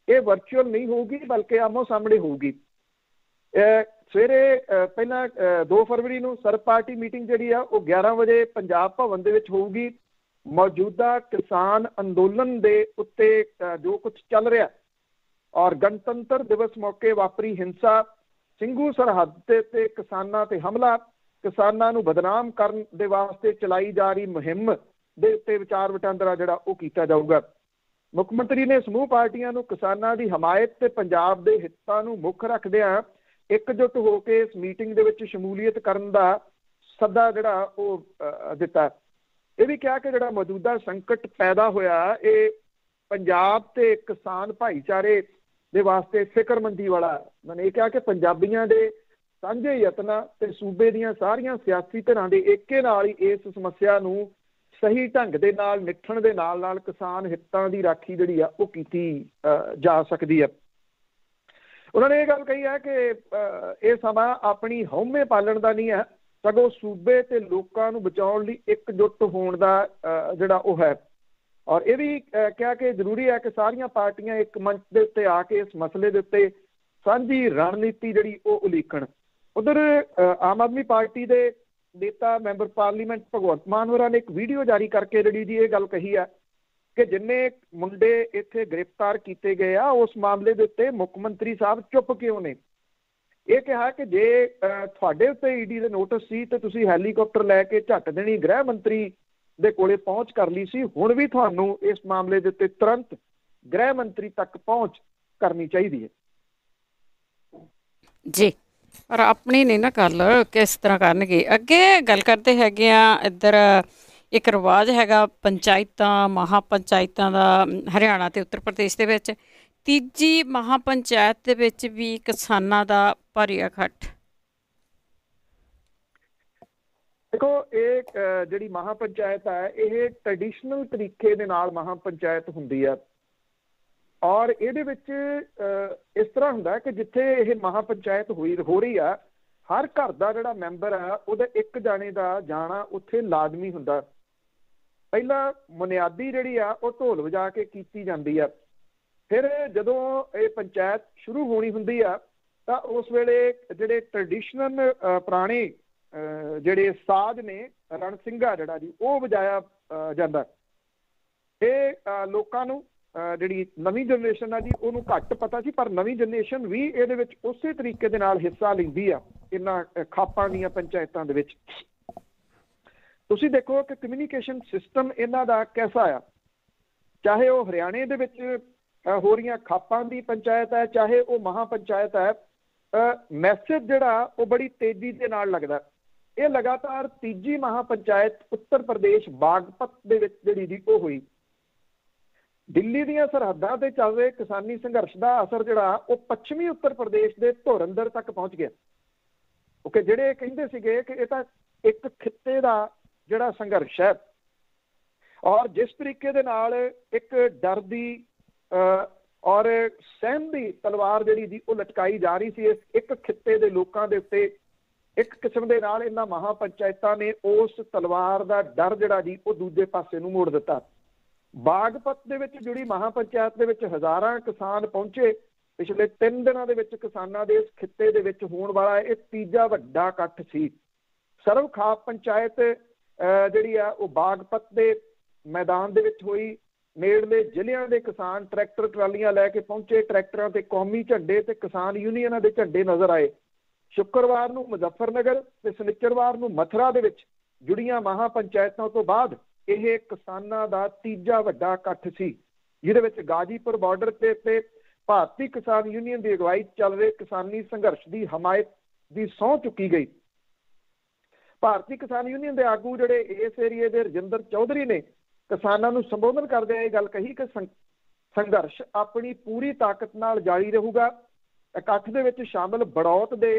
ਇਹ ਵਰਚੁਅਲ ਨਹੀਂ ਹੋਊਗੀ ਬਲਕਿ ਆਮੋ ਸਾਹਮਣੇ ਹੋਊਗੀ। ਸਵੇਰੇ ਪਹਿਲਾਂ 2 ਫਰਵਰੀ ਨੂੰ ਸਰਬ ਪਾਰਟੀ ਮੀਟਿੰਗ ਜਿਹੜੀ ਆ ਉਹ 11 ਵਜੇ ਪੰਜਾਬ ਭਵਨ ਦੇ ਵਿੱਚ ਹੋਊਗੀ। ਮੌਜੂਦਾ ਕਿਸਾਨ ਅੰਦੋਲਨ ਦੇ ਉੱਤੇ ਜੋ ਕੁਝ ਚੱਲ ਰਿਹਾ ਔਰ ਗਣਤੰਤਰ ਦਿਵਸ ਮੌਕੇ ਵਾਪਰੀ ਹਿੰਸਾ, ਸਿੰਘੂ ਸਰਹੱਦ ਤੇ ਕਿਸਾਨਾਂ ਤੇ ਹਮਲਾ, ਕਿਸਾਨਾਂ ਨੂੰ ਬਦਨਾਮ ਕਰਨ ਦੇ ਵਾਸਤੇ ਚਲਾਈ ਜਾ ਰਹੀ ਮੁਹਿੰਮ ਦੇ ਉੱਤੇ ਵਿਚਾਰ ਵਟਾਂਦਰਾ ਜਿਹੜਾ ਉਹ ਕੀਤਾ ਜਾਊਗਾ। ਮੁੱਖ ਮੰਤਰੀ ਨੇ ਸਮੂਹ ਪਾਰਟੀਆਂ ਨੂੰ ਕਿਸਾਨਾਂ ਦੀ ਹਮਾਇਤ ਤੇ ਪੰਜਾਬ ਦੇ ਹਿੱਤਾਂ ਨੂੰ ਮੁੱਖ ਰੱਖਦਿਆਂ ਇਕਜੁੱਟ ਹੋ ਕੇ ਇਸ ਮੀਟਿੰਗ ਦੇ ਵਿੱਚ ਸ਼ਮੂਲੀਅਤ ਕਰਨ ਦਾ ਸੱਦਾ ਜਿਹੜਾ ਉਹ ਦਿੱਤਾ। ਇਹ ਵੀ ਕਿਹਾ ਕਿ ਜਿਹੜਾ ਮੌਜੂਦਾ ਸੰਕਟ ਪੈਦਾ ਹੋਇਆ ਇਹ ਪੰਜਾਬ ਤੇ ਕਿਸਾਨ ਭਾਈਚਾਰੇ ਦੇ ਵਾਸਤੇ ਫਿਕਰਮੰਦੀ ਵਾਲਾ। ਮੈंने ਇਹ ਕਿਹਾ ਕਿ ਪੰਜਾਬੀਆਂ ਦੇ ਸਾਂਝੇ ਯਤਨਾਂ ਤੇ ਸੂਬੇ ਦੀਆਂ ਸਾਰੀਆਂ ਸਿਆਸੀ ਧਿਰਾਂ ਦੇ ਏਕੇ ਨਾਲ ਹੀ ਇਸ ਸਮੱਸਿਆ ਨੂੰ ਸਹੀ ਢੰਗ ਦੇ ਨਾਲ ਨਿਪਟਣ ਦੇ ਨਾਲ ਨਾਲ ਕਿਸਾਨ ਹਿੱਤਾਂ ਦੀ ਰਾਖੀ ਜਿਹੜੀ ਆ ਉਹ ਕੀਤੀ ਜਾ ਸਕਦੀ ਹੈ। ਉਹਨਾਂ ਨੇ ਇਹ ਗੱਲ ਕਹੀ ਹੈ ਕਿ ਇਹ ਸਮਾਂ ਆਪਣੀ ਹਉਮੈ ਪਾਲਣ ਦਾ ਨਹੀਂ ਹੈ, ਸਗੋਂ ਸੂਬੇ ਤੇ ਲੋਕਾਂ ਨੂੰ ਬਚਾਉਣ ਲਈ ਇਕਜੁੱਟ ਹੋਣ ਦਾ ਜਿਹੜਾ ਉਹ ਹੈ। ਔਰ ਇਹ ਵੀ ਕਿਹਾ ਕਿ ਜ਼ਰੂਰੀ ਹੈ ਕਿ ਸਾਰੀਆਂ ਪਾਰਟੀਆਂ ਇੱਕ ਮੰਚ ਦੇ ਉੱਤੇ ਆ ਕੇ ਇਸ ਮਸਲੇ ਦੇ ਉੱਤੇ ਸਾਂਝੀ ਰਣਨੀਤੀ ਜਿਹੜੀ ਉਹ ਉਲੀਕਣ। ਉਧਰ ਆਮ ਆਦਮੀ ਪਾਰਟੀ ਦੇ ਨੇਤਾ ਮੈਂਬਰ ਪਾਰਲੀਮੈਂਟ ਭਗਵੰਤ ਮਾਨ ਹੋਰਾਂ ਨੇ ਇੱਕ ਵੀਡੀਓ ਜਾਰੀ ਕਰਕੇ ਜਿਹੜੀ ਜੀ ਇਹ ਗੱਲ ਕਹੀ ਹੈ ਕਿ ਜਿੰਨੇ ਮੁੰਡੇ ਇੱਥੇ ਗ੍ਰਿਫਤਾਰ ਕੀਤੇ ਗਏ ਆ ਉਸ ਮਾਮਲੇ ਦੇ ਉੱਤੇ ਮੁੱਖ ਮੰਤਰੀ ਸਾਹਿਬ ਚੁੱਪ ਕਿਉਂ ਨੇ। ਇਹ ਕਿਹਾ ਕਿ ਜੇ ਤੁਹਾਡੇ ਉੱਤੇ ਈਡੀ ਦੇ ਨੋਟਿਸ ਸੀ ਤੇ ਤੁਸੀਂ ਹੈਲੀਕਾਪਟਰ ਲੈ ਕੇ ਝੱਟ ਦੇਣੀ ਗ੍ਰਹਿ ਮੰਤਰੀ ਦੇ ਕੋਲੇ ਪਹੁੰਚ ਕਰ ਲਈ ਸੀ, ਹੁਣ ਵੀ ਤੁਹਾਨੂੰ ਇਸ ਮਾਮਲੇ ਦੇ ਉੱਤੇ ਤੁਰੰਤ ਗ੍ਰਹਿ ਮੰਤਰੀ ਤੱਕ ਪਹੁੰਚ ਕਰਨੀ ਚਾਹੀਦੀ ਹੈ ਜੀ। ਪਰ ਆਪਣੀ ਨਹੀਂ ਨਾ ਗੱਲ ਕਿਸ ਤਰ੍ਹਾਂ ਕਰਨਗੇ। ਅੱਗੇ ਗੱਲ ਕਰਦੇ ਹੈਗੇ ਆ, ਇੱਧਰ ਇੱਕ ਰਿਵਾਜ ਹੈਗਾ ਪੰਚਾਇਤਾਂ ਮਹਾ ਪੰਚਾਇਤਾਂ ਦਾ ਹਰਿਆਣਾ ਤੇ ਉੱਤਰ ਪ੍ਰਦੇਸ਼ ਦੇ ਵਿੱਚ। ਤੀਜੀ ਮਹਾ ਪੰਚਾਇਤ ਦੇ ਵਿੱਚ ਵੀ ਕਿਸਾਨਾਂ ਦਾ ਭਾਰੀ ਇਕੱਠ। ਦੇਖੋ ਇਹ ਜਿਹੜੀ ਮਹਾ ਪੰਚਾਇਤ ਹੈ ਇਹ ਟ੍ਰੈਡੀਸ਼ਨਲ ਤਰੀਕੇ ਦੇ ਨਾਲ ਮਹਾ ਪੰਚਾਇਤ ਹੁੰਦੀ ਹੈ ਔਰ ਇਹਦੇ ਵਿੱਚ ਇਸ ਤਰ੍ਹਾਂ ਹੁੰਦਾ ਕਿ ਜਿੱਥੇ ਇਹ ਮਹਾ ਪੰਚਾਇਤ ਹੋ ਰਹੀ ਆ ਹਰ ਘਰ ਦਾ ਜਿਹੜਾ ਮੈਂਬਰ ਆ ਉਹਦਾ ਇੱਕ ਜਾਣੇ ਦਾ ਜਾਣਾ ਉੱਥੇ ਲਾਜ਼ਮੀ ਹੁੰਦਾ। ਪਹਿਲਾਂ ਬੁਨਿਆਦੀ ਜਿਹੜੀ ਆ ਉਹ ਢੋਲ ਵਜਾ ਕੇ ਕੀਤੀ ਜਾਂਦੀ ਆ, ਫਿਰ ਜਦੋਂ ਇਹ ਪੰਚਾਇਤ ਸ਼ੁਰੂ ਹੋਣੀ ਹੁੰਦੀ ਆ ਤਾਂ ਉਸ ਵੇਲੇ ਜਿਹੜੇ ਟ੍ਰੈਡੀਸ਼ਨਲ ਪੁਰਾਣੇ ਜਿਹੜੇ ਸਾਜ਼ ਨੇ ਰਣਸਿੰਘਾ ਜਿਹੜਾ ਜੀ ਉਹ ਵਜਾਇਆ ਜਾਂਦਾ। ਇਹ ਲੋਕਾਂ ਨੂੰ ਜਿਹੜੀ ਨਵੀਂ ਜਨਰੇਸ਼ਨ ਆ ਜੀ ਉਹਨੂੰ ਘੱਟ ਪਤਾ ਸੀ, ਪਰ ਨਵੀਂ ਜਨਰੇਸ਼ਨ ਵੀ ਇਹਦੇ ਵਿੱਚ ਉਸੇ ਤਰੀਕੇ ਦੇ ਨਾਲ ਹਿੱਸਾ ਲੈਂਦੀ ਆ ਇਹਨਾਂ ਖਾਪਾਂ ਦੀਆਂ ਪੰਚਾਇਤਾਂ ਦੇ ਵਿੱਚ। ਤੁਸੀਂ ਦੇਖੋ ਕਿ ਕਮਿਊਨੀਕੇਸ਼ਨ ਸਿਸਟਮ ਇਹਨਾਂ ਦਾ ਕੈਸਾ ਆ, ਚਾਹੇ ਉਹ ਹਰਿਆਣੇ ਦੇ ਵਿੱਚ ਹੋ ਰਹੀਆਂ ਖਾਪਾਂ ਦੀ ਪੰਚਾਇਤ ਹੈ ਚਾਹੇ ਉਹ ਮਹਾ ਪੰਚਾਇਤ ਹੈ, ਮੈਸੇਜ ਜਿਹੜਾ ਉਹ ਬੜੀ ਤੇਜ਼ੀ ਦੇ ਨਾਲ ਲੱਗਦਾ। ਇਹ ਲਗਾਤਾਰ ਤੀਜੀ ਮਹਾ ਪੰਚਾਇਤ ਉੱਤਰ ਪ੍ਰਦੇਸ਼ ਬਾਗਪਤ ਦੇ ਵਿੱਚ ਜਿਹੜੀ ਜੀ ਉਹ ਹੋਈ। ਦਿੱਲੀ ਦੀਆਂ ਸਰਹੱਦਾਂ ਤੇ ਚੱਲ ਰਹੇ ਕਿਸਾਨੀ ਸੰਘਰਸ਼ ਦਾ ਅਸਰ ਜਿਹੜਾ ਉਹ ਪੱਛਮੀ ਉੱਤਰ ਪ੍ਰਦੇਸ਼ ਦੇ ਧੁਰੰਦਰ ਤੱਕ ਪਹੁੰਚ ਗਿਆ। ਕਿਉਂਕਿ ਜਿਹੜੇ ਕਹਿੰਦੇ ਸੀਗੇ ਕਿ ਇਹ ਤਾਂ ਇੱਕ ਖਿੱਤੇ ਦਾ ਜਿਹੜਾ ਸੰਘਰਸ਼ ਹੈ ਔਰ ਜਿਸ ਤਰੀਕੇ ਦੇ ਨਾਲ ਇੱਕ ਡਰ ਦੀ ਔਰ ਸਹਿਮ ਦੀ ਤਲਵਾਰ ਜਿਹੜੀ ਜੀ ਉਹ ਲਟਕਾਈ ਜਾ ਰਹੀ ਸੀ ਇਸ ਇੱਕ ਖਿੱਤੇ ਦੇ ਲੋਕਾਂ ਦੇ ਉੱਤੇ, ਇੱਕ ਕਿਸਮ ਦੇ ਨਾਲ ਇਹਨਾਂ ਮਹਾ ਪੰਚਾਇਤਾਂ ਨੇ ਉਸ ਤਲਵਾਰ ਦਾ ਡਰ ਜਿਹੜਾ ਜੀ ਉਹ ਦੂਜੇ ਪਾਸੇ ਨੂੰ ਮੋੜ ਦਿੱਤਾ। ਬਾਗਪਤ ਦੇ ਵਿੱਚ ਜੁੜੀ ਮਹਾ ਪੰਚਾਇਤ ਦੇ ਵਿੱਚ ਹਜ਼ਾਰਾਂ ਕਿਸਾਨ ਪਹੁੰਚੇ। ਪਿਛਲੇ 3 ਦਿਨਾਂ ਦੇ ਵਿੱਚ ਕਿਸਾਨਾਂ ਦੇ ਇਸ ਖਿੱਤੇ ਦੇ ਵਿੱਚ ਹੋਣ ਵਾਲਾ ਇਹ ਤੀਜਾ ਵੱਡਾ ਇਕੱਠ ਸੀ। ਸਰਵ ਖਾਪ ਪੰਚਾਇਤ ਜਿਹੜੀ ਆ ਉਹ ਬਾਗਪਤ ਦੇ ਮੈਦਾਨ ਦੇ ਵਿੱਚ ਹੋਈ। ਨੇੜਲੇ ਜ਼ਿਲ੍ਹਿਆਂ ਦੇ ਕਿਸਾਨ ਟਰੈਕਟਰ ਟਰਾਲੀਆਂ ਲੈ ਕੇ ਪਹੁੰਚੇ। ਟਰੈਕਟਰਾਂ ਤੇ ਕੌਮੀ ਝੰਡੇ ਤੇ ਕਿਸਾਨ ਯੂਨੀਅਨਾਂ ਦੇ ਝੰਡੇ ਨਜ਼ਰ ਆਏ। ਸ਼ੁੱਕਰਵਾਰ ਨੂੰ ਮੁਜ਼ੱਫਰਨਗਰ ਤੇ ਸ਼ਨੀਚਰਵਾਰ ਨੂੰ ਮਥੁਰਾ ਦੇ ਵਿੱਚ ਜੁੜੀਆਂ ਮਹਾ ਪੰਚਾਇਤਾਂ ਤੋਂ ਬਾਅਦ ਇਹ ਕਿਸਾਨਾਂ ਦਾ ਤੀਜਾ ਵੱਡਾ ਇਕੱਠ ਸੀ, ਜਿਹਦੇ ਵਿੱਚ ਗਾਜ਼ੀਪੁਰ ਬਾਰਡਰ ਤੇ ਭਾਰਤੀ ਕਿਸਾਨ ਯੂਨੀਅਨ ਦੀ ਅਗਵਾਈ ਚੱਲ ਰਹੇ ਕਿਸਾਨੀ ਸੰਘਰਸ਼ ਦੀ ਹਮਾਇਤ ਦੀ ਸਹੁੰ ਚੁੱਕੀ ਗਈ। ਭਾਰਤੀ ਕਿਸਾਨ ਯੂਨੀਅਨ ਦੇ ਆਗੂ ਜਿਹੜੇ ਇਸ ਏਰੀਏ ਦੇ ਰਜਿੰਦਰ ਚੌਧਰੀ ਨੇ ਕਿਸਾਨਾਂ ਨੂੰ ਸੰਬੋਧਨ ਕਰਦੇ ਇਹ ਗੱਲ ਕਹੀ ਕਿ ਸੰਘਰਸ਼ ਆਪਣੀ ਪੂਰੀ ਤਾਕਤ ਨਾਲ ਜਾਰੀ ਰਹੂਗਾ। ਇਕੱਠ ਦੇ ਵਿੱਚ ਸ਼ਾਮਲ ਬੜੌਤ ਦੇ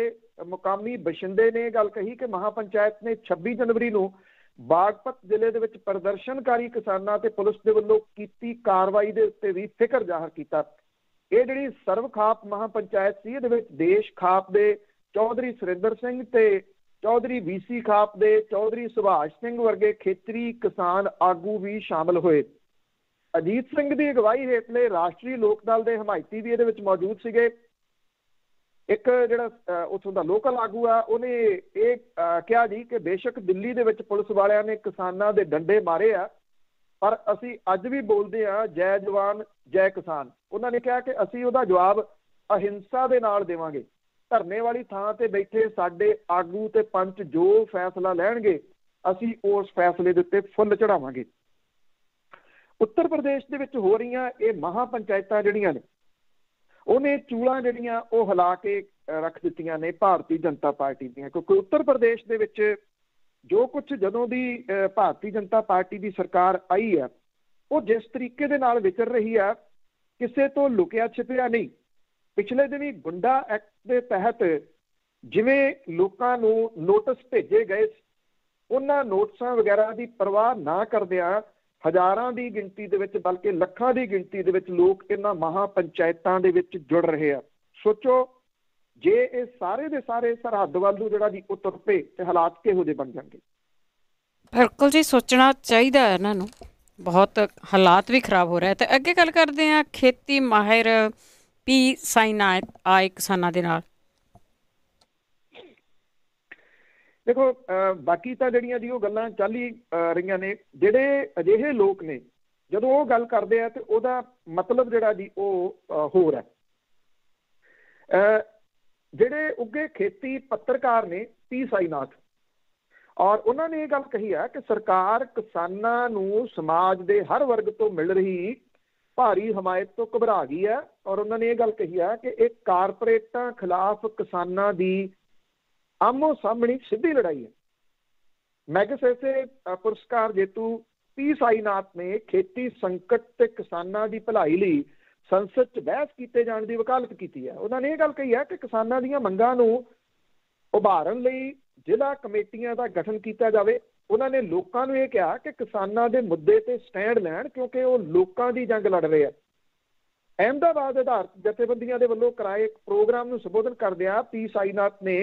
ਮੁਕਾਮੀ ਬਸ਼ਿੰਦੇ ਨੇ ਗੱਲ ਕਹੀ ਕਿ ਮਹਾ ਪੰਚਾਇਤ ਨੇ 26 ਜਨਵਰੀ ਨੂੰ ਬਾਗਪਤ ਜ਼ਿਲ੍ਹੇ ਦੇ ਵਿੱਚ ਪ੍ਰਦਰਸ਼ਨਕਾਰੀ ਕਿਸਾਨਾਂ ਤੇ ਪੁਲਿਸ ਦੇ ਵੱਲੋਂ ਕੀਤੀ ਕਾਰਵਾਈ ਦੇ ਉੱਤੇ ਵੀ ਫਿਕਰ ਜ਼ਾਹਰ ਕੀਤਾ। ਇਹ ਜਿਹੜੀ ਸਰਵ ਖਾਪ ਮਹਾ ਪੰਚਾਇਤ ਸੀ ਇਹਦੇ ਵਿੱਚ ਦੇਸ਼ ਖਾਪ ਦੇ ਚੌਧਰੀ ਸੁਰਿੰਦਰ ਸਿੰਘ ਤੇ ਚੌਧਰੀ BC ਖਾਪ ਦੇ ਚੌਧਰੀ ਸੁਭਾਸ਼ ਸਿੰਘ ਵਰਗੇ ਖੇਤਰੀ ਕਿਸਾਨ ਆਗੂ ਵੀ ਸ਼ਾਮਲ ਹੋਏ। ਅਜੀਤ ਸਿੰਘ ਦੀ ਅਗਵਾਈ ਹੇਠਲੇ ਰਾਸ਼ਟਰੀ ਲੋਕ ਦਲ ਦੇ ਹਮਾਇਤੀ ਵੀ ਇਹਦੇ ਵਿੱਚ ਮੌਜੂਦ ਸੀਗੇ। ਇੱਕ ਜਿਹੜਾ ਉੱਥੋਂ ਦਾ ਲੋਕਲ ਆਗੂ ਆ ਉਹਨੇ ਇਹ ਕਿਹਾ ਜੀ ਕਿ ਬੇਸ਼ੱਕ ਦਿੱਲੀ ਦੇ ਵਿੱਚ ਪੁਲਿਸ ਵਾਲਿਆਂ ਨੇ ਕਿਸਾਨਾਂ ਦੇ ਡੰਡੇ ਮਾਰੇ ਆ, ਪਰ ਅਸੀਂ ਅੱਜ ਵੀ ਬੋਲਦੇ ਹਾਂ ਜੈ ਜਵਾਨ ਜੈ ਕਿਸਾਨ। ਉਹਨਾਂ ਨੇ ਕਿਹਾ ਕਿ ਅਸੀਂ ਉਹਦਾ ਜਵਾਬ ਅਹਿੰਸਾ ਦੇ ਨਾਲ ਦੇਵਾਂਗੇ। ਧਰਨੇ ਵਾਲੀ ਥਾਂ ਤੇ ਬੈਠੇ ਸਾਡੇ ਆਗੂ ਤੇ ਪੰਚ ਜੋ ਫੈਸਲਾ ਲੈਣਗੇ ਅਸੀਂ ਉਸ ਫੈਸਲੇ ਦੇ ਉੱਤੇ ਫੁੱਲ ਚੜਾਵਾਂਗੇ। ਉੱਤਰ ਪ੍ਰਦੇਸ਼ ਦੇ ਵਿੱਚ ਹੋ ਰਹੀਆਂ ਇਹ ਮਹਾ ਪੰਚਾਇਤਾਂ ਜਿਹੜੀਆਂ ਨੇ ਉਹਨੇ ਚੂਲਾਂ ਜਿਹੜੀਆਂ ਉਹ ਹਿਲਾ ਕੇ ਰੱਖ ਦਿੱਤੀਆਂ ਨੇ ਭਾਰਤੀ ਜਨਤਾ ਪਾਰਟੀ ਦੀਆਂ, ਕਿਉਂਕਿ ਉੱਤਰ ਪ੍ਰਦੇਸ਼ ਦੇ ਵਿੱਚ ਜੋ ਕੁਛ ਜਦੋਂ ਦੀ ਭਾਰਤੀ ਜਨਤਾ ਪਾਰਟੀ ਦੀ ਸਰਕਾਰ ਆਈ ਹੈ ਉਹ ਜਿਸ ਤਰੀਕੇ ਦੇ ਨਾਲ ਵਿਚਰ ਰਹੀ ਹੈ ਕਿਸੇ ਤੋਂ ਲੁਕਿਆ ਛਿਪਿਆ ਨਹੀਂ। ਪਿਛਲੇ ਦਿਨੀ ਗੁੰਡਾ ਐਕਟ ਦੇ ਤਹਿਤ ਜਿਵੇਂ ਲੋਕਾਂ ਨੂੰ ਨੋਟਿਸ ਭੇਜੇ ਗਏ ਉਹਨਾਂ ਨੋਟਿਸਾਂ ਵਗੈਰਾ ਦੀ ਪਰਵਾਹ ਨਾ ਕਰਦਿਆਂ ਹਜ਼ਾਰਾਂ ਦੀ ਗਿਣਤੀ ਦੇ ਵਿੱਚ ਬਲਕਿ ਲੱਖਾਂ ਦੀ ਗਿਣਤੀ ਦੇ ਵਿੱਚ ਲੋਕ ਇਹਨਾਂ ਮਹਾ ਪੰਚਾਇਤਾਂ ਦੇ ਵਿੱਚ ਜੁੜ ਰਹੇ ਆ। ਸੋਚੋ ਜੇ ਇਹ ਸਾਰੇ ਦੇ ਸਾਰੇ ਸਰਹੱਦ ਵੱਲ ਨੂੰ ਜਿਹੜਾ ਜੀ ਉਹ ਤੁਰ ਪਏ ਤੇ ਹਾਲਾਤ ਕਿਹੋ ਜਿਹੇ ਬਣ ਜਾਣਗੇ। ਬਿਲਕੁਲ ਜੀ, ਸੋਚਣਾ ਚਾਹੀਦਾ ਹੈ ਇਹਨਾਂ ਨੂੰ। ਬਹੁਤ ਹਾਲਾਤ ਵੀ ਖਰਾਬ ਹੋ ਰਿਹਾ। ਤੇ ਅੱਗੇ ਗੱਲ ਕਰਦੇ ਹਾਂ ਖੇਤੀ ਮਾਹਿਰ ਪੀ ਸਾਈਨਾਥ ਆਏ ਕਿਸਾਨਾਂ ਦੇ ਨਾਲ। ਦੇਖੋ ਬਾਕੀ ਤਾਂ ਜਿਹੜੀਆਂ ਜੀ ਉਹ ਗੱਲਾਂ ਚੱਲ ਹੀ ਰਹੀਆਂ ਨੇ। ਜਿਹੜੇ ਅਜਿਹੇ ਲੋਕ ਨੇ ਜਦੋਂ ਉਹ ਗੱਲ ਕਰਦੇ ਆ ਤੇ ਉਹਦਾ ਮਤਲਬ ਜਿਹੜਾ ਜੀ ਉਹ ਹੋਰ ਹੈ। ਜਿਹੜੇ ਉੱਘੇ ਖੇਤੀ ਪੱਤਰਕਾਰ ਨੇ ਪੀ ਸਾਈਨਾਥ ਔਰ ਉਹਨਾਂ ਨੇ ਇਹ ਗੱਲ ਕਹੀ ਹੈ ਕਿ ਸਰਕਾਰ ਕਿਸਾਨਾਂ ਨੂੰ ਸਮਾਜ ਦੇ ਹਰ ਵਰਗ ਤੋਂ ਮਿਲ ਰਹੀ ਭਾਰੀ ਹਮਾਇਤ ਤੋਂ ਘਬਰਾ ਗਈ ਹੈ। ਔਰ ਉਹਨਾਂ ਨੇ ਇਹ ਗੱਲ ਕਹੀ ਹੈ ਕਿ ਇਹ ਕਾਰਪੋਰੇਟਾਂ ਖਿਲਾਫ ਕਿਸਾਨਾਂ ਦੀ ਆਮੋ ਸਾਹਮਣੀ ਸਿੱਧੀ ਲੜਾਈ ਹੈ। ਮੈਗਸੇਸੇ ਪੁਰਸਕਾਰ ਜੇਤੂ ਪੀ ਸਾਈਨਾਥ ਨੇ ਖੇਤੀ ਸੰਕਟ ਤੇ ਕਿਸਾਨਾਂ ਦੀ ਭਲਾਈ ਲਈ ਸੰਸਦ 'ਚ ਬਹਿਸ ਕੀਤੇ ਜਾਣ ਦੀ ਵਕਾਲਤ ਕੀਤੀ ਹੈ। ਉਹਨਾਂ ਨੇ ਇਹ ਗੱਲ ਕਹੀ ਹੈ ਕਿ ਕਿਸਾਨਾਂ ਦੀਆਂ ਮੰਗਾਂ ਨੂੰ ਉਭਾਰਨ ਲਈ ਜ਼ਿਲ੍ਹਾ ਕਮੇਟੀਆਂ ਦਾ ਗਠਨ ਕੀਤਾ ਜਾਵੇ। ਉਹਨਾਂ ਨੇ ਲੋਕਾਂ ਨੂੰ ਇਹ ਕਿਹਾ ਕਿ ਕਿਸਾਨਾਂ ਦੇ ਮੁੱਦੇ ਤੇ ਸਟੈਂਡ ਲੈਣ ਕਿਉਂਕਿ ਉਹ ਲੋਕਾਂ ਦੀ ਜੰਗ ਲੜ ਰਹੇ ਆ। ਅਹਿਮਦਾਬਾਦ ਆਧਾਰਿਤ ਜਥੇਬੰਦੀਆਂ ਦੇ ਵੱਲੋਂ ਕਰਾਏ ਇੱਕ ਪ੍ਰੋਗਰਾਮ ਨੂੰ ਸੰਬੋਧਨ ਕਰਦਿਆਂ ਪੀ ਸਾਈਨਾਥ ਨੇ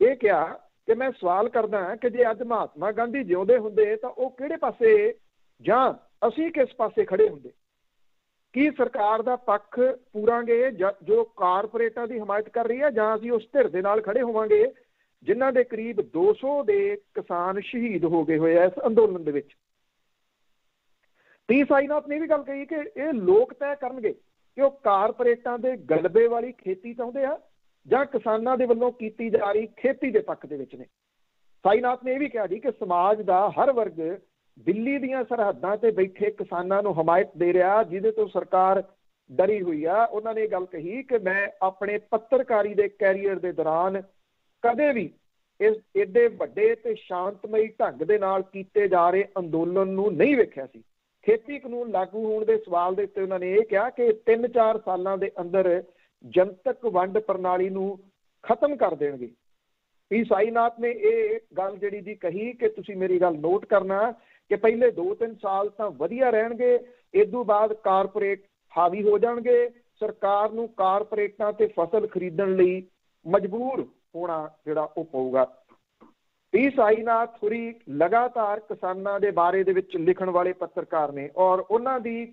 ਇਹ ਕਿਹਾ ਕਿ ਮੈਂ ਸਵਾਲ ਕਰਦਾ ਹਾਂ ਕਿ ਜੇ ਅੱਜ ਮਹਾਤਮਾ ਗਾਂਧੀ ਜਿਉਂਦੇ ਹੁੰਦੇ ਤਾਂ ਉਹ ਕਿਹੜੇ ਪਾਸੇ ਜਾਂ ਅਸੀਂ ਕਿਸ ਪਾਸੇ ਖੜੇ ਹੁੰਦੇ। ਕੀ ਸਰਕਾਰ ਦਾ ਪੱਖ ਪੂਰਾਂਗੇ ਜੋ ਕਾਰਪੋਰੇਟਾਂ ਦੀ ਹਮਾਇਤ ਕਰ ਰਹੀ ਹੈ ਜਾਂ ਅਸੀਂ ਉਸ ਧਿਰ ਦੇ ਨਾਲ ਖੜੇ ਹੋਵਾਂਗੇ ਜਿਨ੍ਹਾਂ ਦੇ ਕਰੀਬ 200 ਦੇ ਕਿਸਾਨ ਸ਼ਹੀਦ ਹੋ ਗਏ ਹੋਏ ਆ ਇਸ ਅੰਦੋਲਨ ਦੇ ਵਿੱਚ। ਪੀ ਸਾਈਨਾਥ ਨੇ ਵੀ ਗੱਲ ਕਹੀ ਕਿ ਇਹ ਲੋਕ ਤੈਅ ਕਰਨਗੇ ਕਿ ਉਹ ਕਾਰਪੋਰੇਟਾਂ ਦੇ ਗਲਬੇ ਵਾਲੀ ਖੇਤੀ ਚਾਹੁੰਦੇ ਆ ਜਾਂ ਕਿਸਾਨਾਂ ਦੇ ਵੱਲੋਂ ਕੀਤੀ ਜਾ ਰਹੀ ਖੇਤੀ ਦੇ ਪੱਖ ਦੇ ਵਿੱਚ ਨੇ। ਸਾਈਨਾਥ ਨੇ ਇਹ ਵੀ ਕਿਹਾ ਜੀ ਕਿ ਸਮਾਜ ਦਾ ਹਰ ਵਰਗ ਦਿੱਲੀ ਦੀਆਂ ਸਰਹੱਦਾਂ ਤੇ ਬੈਠੇ ਕਿਸਾਨਾਂ ਨੂੰ ਹਮਾਇਤ ਦੇ ਰਿਹਾ ਜਿਹਦੇ ਤੋਂ ਸਰਕਾਰ ਡਰੀ ਹੋਈ ਆ। ਉਹਨਾਂ ਨੇ ਇਹ ਗੱਲ ਕਹੀ ਕਿ ਮੈਂ ਆਪਣੇ ਪੱਤਰਕਾਰੀ ਦੇ ਕੈਰੀਅਰ ਦੇ ਦੌਰਾਨ ਕਦੇ ਵੀ ਇਸ ਏਡੇ ਵੱਡੇ ਤੇ ਸ਼ਾਂਤਮਈ ਢੰਗ ਦੇ ਨਾਲ ਕੀਤੇ ਜਾ ਰਹੇ ਅੰਦੋਲਨ ਨੂੰ ਨਹੀਂ ਵੇਖਿਆ ਸੀ। ਖੇਤੀ ਕਾਨੂੰਨ ਲਾਗੂ ਹੋਣ ਦੇ ਸਵਾਲ ਦੇ ਉੱਤੇ ਉਹਨਾਂ ਨੇ ਇਹ ਕਿਹਾ ਕਿ 3-4 ਸਾਲਾਂ ਦੇ ਅੰਦਰ ਜਨਤਕ ਵੰਡ ਪ੍ਰਣਾਲੀ ਨੂੰ ਖਤਮ ਕਰ ਦੇਣਗੇ। ਪੀ ਸਾਈਨਾਥ ਨੇ ਇਹ ਗੱਲ ਜਿਹੜੀ ਜੀ ਕਹੀ ਕਿ ਤੁਸੀਂ ਮੇਰੀ ਗੱਲ ਨੋਟ ਕਰਨਾ ਕਿ ਪਹਿਲੇ 2-3 ਸਾਲ ਤਾਂ ਵਧੀਆ ਰਹਿਣਗੇ, ਇਦੋਂ ਬਾਅਦ ਕਾਰਪੋਰੇਟ ਹਾਵੀ ਹੋ ਜਾਣਗੇ। ਸਰਕਾਰ ਨੂੰ ਕਾਰਪੋਰੇਟਾਂ ਤੇ ਫਸਲ ਖਰੀਦਣ ਲਈ ਮਜਬੂਰ ਹੋਣਾ ਜਿਹੜਾ ਉਹ ਪਊਗਾ। ਪੀ ਸਾਈਨਾਥ ਹੋਰੀ ਲਗਾਤਾਰ ਕਿਸਾਨਾਂ ਦੇ ਬਾਰੇ ਦੇ ਵਿੱਚ ਲਿਖਣ ਵਾਲੇ ਪੱਤਰਕਾਰ ਨੇ ਔਰ ਉਹਨਾਂ ਦੀ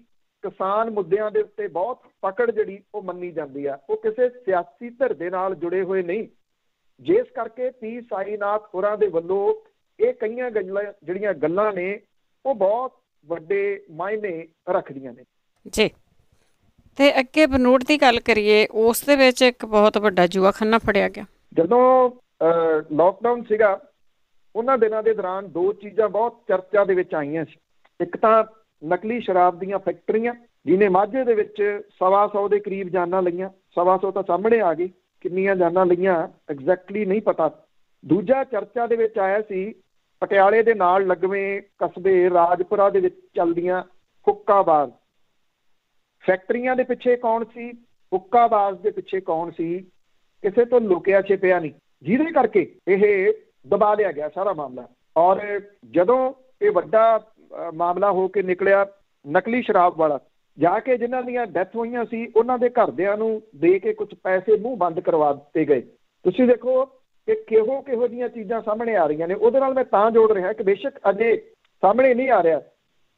ਕਿਸਾਨ ਮੁੱਦਿਆਂ ਦੇ ਉੱਤੇ ਬਹੁਤ ਪਕੜ ਜਿਹੜੀ ਉਹ ਮੰਨੀ ਜਾਂਦੀ ਆ। ਉਹ ਕਿਸੇ ਸਿਆਸੀ ਧਿਰ ਦੇ ਨਾਲ ਜੁੜੇ ਹੋਏ ਨਹੀਂ, ਜਿਸ ਕਰਕੇ ਪੀ ਸਾਈਨਾਥ ਹੋਰਾਂ ਦੇ ਵੱਲੋਂ ਇਹ ਕਈਆਂ ਜਿਹੜੀਆਂ ਗੱਲਾਂ ਨੇ ਉਹ ਬਹੁਤ ਵੱਡੇ ਮਾਇਨੇ ਰੱਖਦੀਆਂ ਨੇ ਜੀ। ਤੇ ਅੱਗੇ ਬਨੂੜ ਦੀ ਗੱਲ ਕਰੀਏ, ਉਸ ਦੇ ਵਿੱਚ ਇੱਕ ਬਹੁਤ ਵੱਡਾ ਜੂਆਖਾਨਾ ਫੜਿਆ ਗਿਆ। ਜਦੋਂ ਲੋਕਡਾਊਨ ਸੀਗਾ ਉਹਨਾਂ ਦਿਨਾਂ ਦੇ ਦੌਰਾਨ 2 ਚੀਜ਼ਾਂ ਬਹੁਤ ਚਰਚਾ ਦੇ ਵਿੱਚ ਆਈਆਂ ਸੀ। ਇੱਕ ਤਾਂ ਨਕਲੀ ਸ਼ਰਾਬ ਦੀਆਂ ਫੈਕਟਰੀਆਂ ਜਿਹਨੇ ਮਾਝੇ ਦੇ ਵਿੱਚ 125 ਦੇ ਕਰੀਬ ਜਾਨਾਂ ਲਈਆਂ। 125 ਤਾਂ ਸਾਹਮਣੇ ਆ ਗਈ, ਕਿੰਨੀਆਂ ਜਾਨਾਂ ਲਈਆਂ ਐਗਜ਼ੈਕਟਲੀ ਨਹੀਂ ਪਤਾ। ਦੂਜਾ ਚਰਚਾ ਦੇ ਵਿੱਚ ਆਇਆ ਸੀ ਪਟਿਆਲੇ ਦੇ ਨਾਲ ਲੱਗਵੇਂ ਕਸਬੇ ਰਾਜਪੁਰਾ ਦੇ ਵਿੱਚ ਚੱਲਦੀਆਂ ਹੁੱਕਾਬਾਜ਼ ਫੈਕਟਰੀਆਂ ਦੇ ਪਿੱਛੇ ਕੌਣ ਸੀ, ਹੁੱਕਾਬਾਜ਼ ਦੇ ਪਿੱਛੇ ਕੌਣ ਸੀ, ਕਿਸੇ ਤੋਂ ਲੁਕਿਆ ਛਿਪਿਆ ਨਹੀਂ, ਜਿਹਦੇ ਕਰਕੇ ਇਹ ਦਬਾ ਲਿਆ ਗਿਆ ਸਾਰਾ ਮਾਮਲਾ। ਔਰ ਜਦੋਂ ਇਹ ਵੱਡਾ ਮਾਮਲਾ ਹੋ ਕੇ ਨਿਕਲਿਆ ਨਕਲੀ ਸ਼ਰਾਬ ਵਾਲਾ, ਜਾ ਕੇ ਜਿਨ੍ਹਾਂ ਦੀਆਂ ਡੈਥ ਹੋਈਆਂ ਸੀ ਉਹਨਾਂ ਦੇ ਘਰਦਿਆਂ ਨੂੰ ਦੇ ਕੇ ਕੁਝ ਪੈਸੇ ਮੂੰਹ ਬੰਦ ਕਰਵਾ ਦਿੱਤੇ ਗਏ। ਤੁਸੀਂ ਦੇਖੋ ਕਿ ਕਿਹੋ ਜਿਹੀਆਂ ਚੀਜ਼ਾਂ ਸਾਹਮਣੇ ਆ ਰਹੀਆਂ ਨੇ। ਉਹਦੇ ਨਾਲ ਮੈਂ ਤਾਂ ਜੋੜ ਰਿਹਾ ਕਿ ਬੇਸ਼ੱਕ ਅਜੇ ਸਾਹਮਣੇ ਨਹੀਂ ਆ ਰਿਹਾ,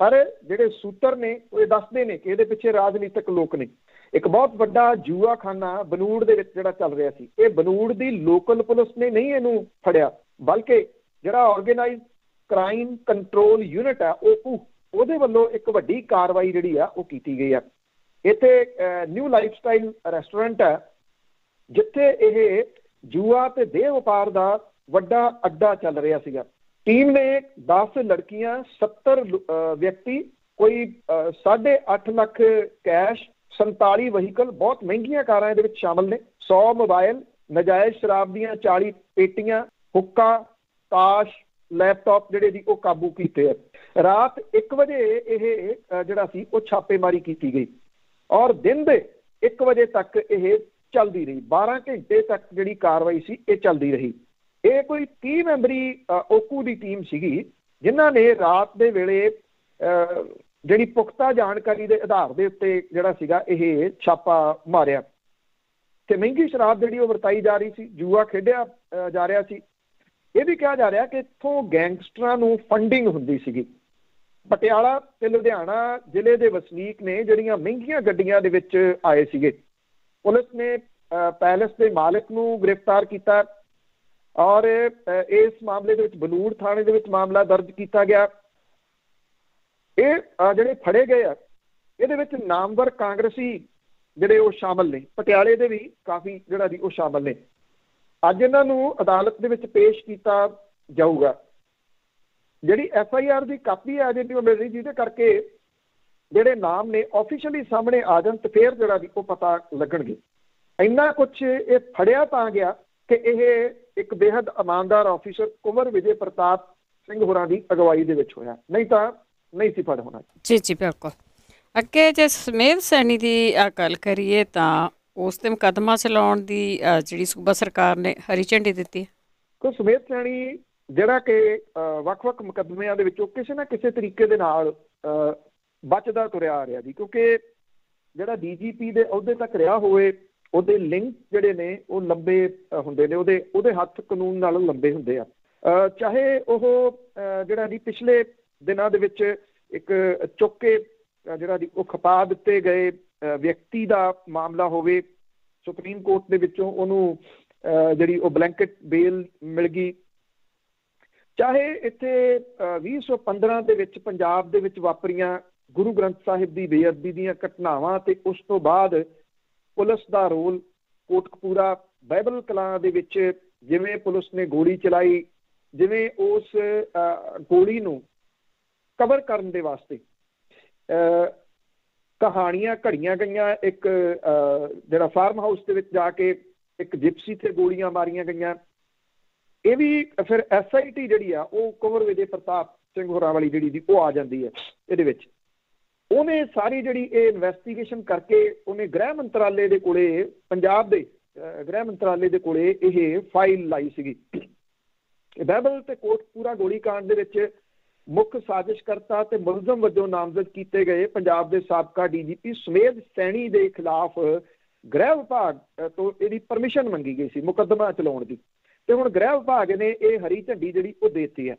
ਪਰ ਜਿਹੜੇ ਸੂਤਰ ਨੇ ਉਹ ਇਹ ਦੱਸਦੇ ਨੇ ਕਿ ਇਹਦੇ ਪਿੱਛੇ ਰਾਜਨੀਤਿਕ ਲੋਕ ਨੇ। ਇੱਕ ਬਹੁਤ ਵੱਡਾ ਜੂਆਖਾਨਾ ਬਨੂੜ ਦੇ ਵਿੱਚ ਜਿਹੜਾ ਚੱਲ ਰਿਹਾ ਸੀ, ਇਹ ਬਨੂੜ ਦੀ ਲੋਕਲ ਪੁਲਿਸ ਨੇ ਨਹੀਂ ਇਹਨੂੰ ਫੜਿਆ, ਬਲਕਿ ਜਿਹੜਾ ਆਰਗੇਨਾਈਜ਼ ਕ੍ਰਾਈਮ ਕੰਟਰੋਲ ਯੂਨਿਟ ਹੈ ਓਪੂ, ਉਹਦੇ ਵੱਲੋਂ ਇੱਕ ਵੱਡੀ ਕਾਰਵਾਈ ਜਿਹੜੀ ਆ ਉਹ ਕੀਤੀ ਗਈ ਆ। ਇੱਥੇ ਨਿਊ ਲਾਈਫ ਸਟਾਈਲ ਰੈਸਟੋਰੈਂਟ ਹੈ, ਜਿੱਥੇ ਇਹ ਜੂਆ ਤੇ ਦੇਹ ਵਪਾਰ ਦਾ ਵੱਡਾ ਅੱਡਾ ਚੱਲ ਰਿਹਾ ਸੀਗਾ। ਟੀਮ ਨੇ 10 ਲੜਕੀਆਂ, 70 ਵਿਅਕਤੀ, ਕੋਈ 8.5 ਲੱਖ ਕੈਸ਼, 47 ਵਹੀਕਲ, ਬਹੁਤ ਮਹਿੰਗੀਆਂ ਕਾਰਾਂ ਇਹਦੇ ਵਿੱਚ ਸ਼ਾਮਲ ਨੇ, 100 ਮੋਬਾਈਲ, ਨਜਾਇਜ਼ ਸ਼ਰਾਬ ਦੀਆਂ 40 ਪੇਟੀਆਂ, ਹੁੱਕਾ, ਤਾਸ਼, ਲੈਪਟਾਪ ਜਿਹੜੇ ਜੀ ਉਹ ਕਾਬੂ ਕੀਤੇ ਆ। ਰਾਤ 1 ਵਜੇ ਇਹ ਜਿਹੜਾ ਸੀ ਉਹ ਛਾਪੇਮਾਰੀ ਕੀਤੀ ਗਈ ਔਰ ਦਿਨ ਦੇ 1 ਵਜੇ ਤੱਕ ਇਹ ਚੱਲਦੀ ਰਹੀ। 12 ਘੰਟੇ ਤੱਕ ਜਿਹੜੀ ਕਾਰਵਾਈ ਸੀ ਇਹ ਚੱਲਦੀ ਰਹੀ। ਇਹ ਕੋਈ 30 ਮੈਂਬਰੀ ਓਕੂ ਦੀ ਟੀਮ ਸੀਗੀ, ਜਿਨ੍ਹਾਂ ਨੇ ਰਾਤ ਦੇ ਵੇਲੇ ਜਿਹੜੀ ਪੁਖਤਾ ਜਾਣਕਾਰੀ ਦੇ ਆਧਾਰ ਦੇ ਉੱਤੇ ਜਿਹੜਾ ਸੀਗਾ ਇਹ ਛਾਪਾ ਮਾਰਿਆ ਤੇ ਮਹਿੰਗੀ ਸ਼ਰਾਬ ਜਿਹੜੀ ਉਹ ਵਰਤਾਈ ਜਾ ਰਹੀ ਸੀ, ਜੂਆ ਖੇਡਿਆ ਜਾ ਰਿਹਾ ਸੀ। ਇਹ ਵੀ ਕਿਹਾ ਜਾ ਰਿਹਾ ਕਿ ਇੱਥੋਂ ਗੈਂਗਸਟਰਾਂ ਨੂੰ ਫੰਡਿੰਗ ਹੁੰਦੀ ਸੀਗੀ। ਪਟਿਆਲਾ ਤੇ ਲੁਧਿਆਣਾ ਜ਼ਿਲ੍ਹੇ ਦੇ ਵਸਨੀਕ ਨੇ ਜਿਹੜੀਆਂ ਮਹਿੰਗੀਆਂ ਗੱਡੀਆਂ ਦੇ ਵਿੱਚ ਆਏ ਸੀਗੇ। ਪੁਲਿਸ ਨੇ ਪੈਲੇਸ ਦੇ ਮਾਲਕ ਨੂੰ ਗ੍ਰਿਫਤਾਰ ਕੀਤਾ ਔਰ ਇਸ ਮਾਮਲੇ ਦੇ ਵਿੱਚ ਬਲੂੜ ਥਾਣੇ ਦੇ ਵਿੱਚ ਮਾਮਲਾ ਦਰਜ ਕੀਤਾ ਗਿਆ। ਇਹ ਜਿਹੜੇ ਫੜੇ ਗਏ ਆ ਇਹਦੇ ਵਿੱਚ ਨਾਮਵਰ ਕਾਂਗਰਸੀ ਜਿਹੜੇ ਉਹ ਸ਼ਾਮਲ ਨੇ, ਪਟਿਆਲੇ ਦੇ ਵੀ ਕਾਫੀ ਜਿਹੜਾ ਜੀ ਉਹ ਸ਼ਾਮਲ ਨੇ। ਅੱਜ ਇਹਨਾਂ ਨੂੰ ਅਦਾਲਤ ਦੇ ਵਿੱਚ ਪੇਸ਼ ਕੀਤਾ ਜਾਊਗਾ। ਜਿਹੜੀ FIR ਦੀ ਕਾਪੀ ਹੈ ਜਿਹੜੀ ਉਹ ਮਿਲ ਰਹੀ, ਜਿਹਦੇ ਕਰਕੇ ਜਿਹੜੇ ਨਾਮ ਨੇ ਆਫੀਸ਼ੀਅਲੀ ਸਾਹਮਣੇ ਆ ਜਾਣ ਤੇ ਫਿਰ ਜਿਹੜਾ ਜੀ ਉਹ ਪਤਾ ਲੱਗਣਗੇ। ਇੰਨਾ ਕੁਛ ਇਹ ਫੜਿਆ ਤਾਂ ਗਿਆ ਕਿ ਇਹ ਇੱਕ ਬੇਹੱਦ ਇਮਾਨਦਾਰ ਆਫੀਸਰ ਕੁੰਵਰ ਵਿਜੇ ਪ੍ਰਤਾਪ ਸਿੰਘ ਹੋਰਾਂ ਦੀ ਅਗਵਾਈ ਦੇ ਵਿੱਚ ਹੋਇਆ, ਨਹੀਂ ਤਾਂ ਨਹੀਂ ਸੀ ਫੜ ਹੋਣਾ। ਜੀ ਜੀ ਬਿਲਕੁਲ। ਅੱਗੇ ਜੇ ਸੁਮੇਧ ਸੈਣੀ ਦੀ ਗੱਲ ਕਰੀਏ ਤਾਂ ਉਸ 'ਤੇ ਮੁਕੱਦਮਾ ਚਲਾਉਣ ਦੀ ਜਿਹੜੀ ਸੂਬਾ ਸਰਕਾਰ ਨੇ ਹਰੀ ਝੰਡੀ ਦਿੱਤੀ ਹੈ। ਕਿਉਂ ਸੁਮੇਧ ਸੈਣੀ ਜਿਹੜਾ ਕਿ ਵੱਖ-ਵੱਖ ਮੁਕੱਦਮਿਆਂ ਦੇ ਵਿੱਚੋਂ ਕਿਸੇ ਨਾ ਕਿਸੇ ਤਰੀਕੇ ਦੇ ਨਾਲ ਬਚਦਾ ਤੁਰਿਆ ਆ ਰਿਹਾ ਜੀ, ਕਿਉਂਕਿ ਜਿਹੜਾ DGP ਦੇ ਅਹੁਦੇ ਤੱਕ ਰਿਹਾ ਹੋਵੇ ਉਹਦੇ ਲਿੰਕ ਜਿਹੜੇ ਨੇ ਉਹ ਲੰਬੇ ਹੁੰਦੇ ਨੇ, ਉਹਦੇ ਹੱਥ ਕਾਨੂੰਨ ਨਾਲ ਲੰਬੇ ਹੁੰਦੇ ਆ। ਚਾਹੇ ਉਹ ਜਿਹੜਾ ਜੀ ਪਿਛਲੇ ਦਿਨਾਂ ਦੇ ਵਿੱਚ ਇੱਕ ਚੁੱਕ ਕੇ ਜਿਹੜਾ ਜੀ ਉਹ ਖਪਾ ਦਿੱਤੇ ਗਏ ਵਿਅਕਤੀ ਦਾ ਮਾਮਲਾ ਹੋਵੇ, ਸੁਪਰੀਮ ਕੋਰਟ ਦੇ ਵਿੱਚੋਂ ਉਹਨੂੰ ਜਿਹੜੀ ਉਹ ਬਲੈਂਕਟ ਬੇਲ ਮਿਲ ਗਈ, ਚਾਹੇ ਇੱਥੇ 2015 ਦੇ ਵਿੱਚ ਪੰਜਾਬ ਦੇ ਵਿੱਚ ਵਾਪਰੀਆਂ ਗੁਰੂ ਗ੍ਰੰਥ ਸਾਹਿਬ ਦੀ ਬੇਅਦਬੀ ਦੀਆਂ ਘਟਨਾਵਾਂ ਤੇ ਉਸ ਤੋਂ ਬਾਅਦ ਪੁਲਿਸ ਦਾ ਰੋਲ, ਕੋਟਕਪੂਰਾ ਬਾਈਬਲ ਕਲਾਂ ਦੇ ਵਿੱਚ ਜਿਵੇਂ ਪੁਲਿਸ ਨੇ ਗੋਲੀ ਚਲਾਈ, ਜਿਵੇਂ ਉਸ ਗੋਲੀ ਨੂੰ ਕਵਰ ਕਰਨ ਦੇ ਵਾਸਤੇ ਕਹਾਣੀਆਂ ਘੜੀਆਂ ਗਈਆਂ। ਇੱਕ ਜਿਹੜਾ ਫਾਰਮ ਹਾਊਸ ਦੇ ਵਿੱਚ ਜਾ ਕੇ ਇੱਕ ਜਿਪਸੀ ਤੇ ਗੋਲੀਆਂ ਮਾਰੀਆਂ ਗਈਆਂ। ਇਹ ਵੀ ਫਿਰ SIT ਜਿਹੜੀ ਆ ਉਹ ਕੁੰਵਰ ਵਿਜੇ ਪ੍ਰਤਾਪ ਸਿੰਘ ਹੋਰਾਂ ਵਾਲੀ ਜਿਹੜੀ ਦੀ ਉਹ ਆ ਜਾਂਦੀ ਹੈ ਇਹਦੇ ਵਿੱਚ। ਉਹਨੇ ਸਾਰੀ ਜਿਹੜੀ ਇਹ ਇਨਵੈਸਟੀਗੇਸ਼ਨ ਕਰਕੇ ਉਹਨੇ ਗ੍ਰਹਿ ਮੰਤਰਾਲੇ ਦੇ ਕੋਲੇ, ਪੰਜਾਬ ਦੇ ਗ੍ਰਹਿ ਮੰਤਰਾਲੇ ਦੇ ਕੋਲੇ ਇਹ ਫਾਈਲ ਲਾਈ ਸੀਗੀ। ਬਾਈਬਲ ਤੇ ਕੋਟਕਪੂਰਾ ਗੋਲੀਕਾਂਡ ਦੇ ਵਿੱਚ ਮੁੱਖ ਸਾਜ਼ਿਸ਼ਕਰਤਾ ਤੇ ਮੁਲਜ਼ਮ ਵਜੋਂ ਨਾਮਜ਼ਦ ਕੀਤੇ ਗਏ ਪੰਜਾਬ ਦੇ ਸਾਬਕਾ DGP ਸੁਮੇਧ ਸੈਣੀ ਦੇ ਖਿਲਾਫ ਗ੍ਰਹਿ ਵਿਭਾਗ ਤੋਂ ਇਹਦੀ ਪਰਮਿਸ਼ਨ ਮੰਗੀ ਗਈ ਸੀ ਮੁਕੱਦਮਾ ਚਲਾਉਣ ਦੀ, ਤੇ ਹੁਣ ਗ੍ਰਹਿ ਵਿਭਾਗ ਨੇ ਇਹ ਹਰੀ ਝੰਡੀ ਜਿਹੜੀ ਉਹ ਦੇ ਦਿੱਤੀ ਹੈ।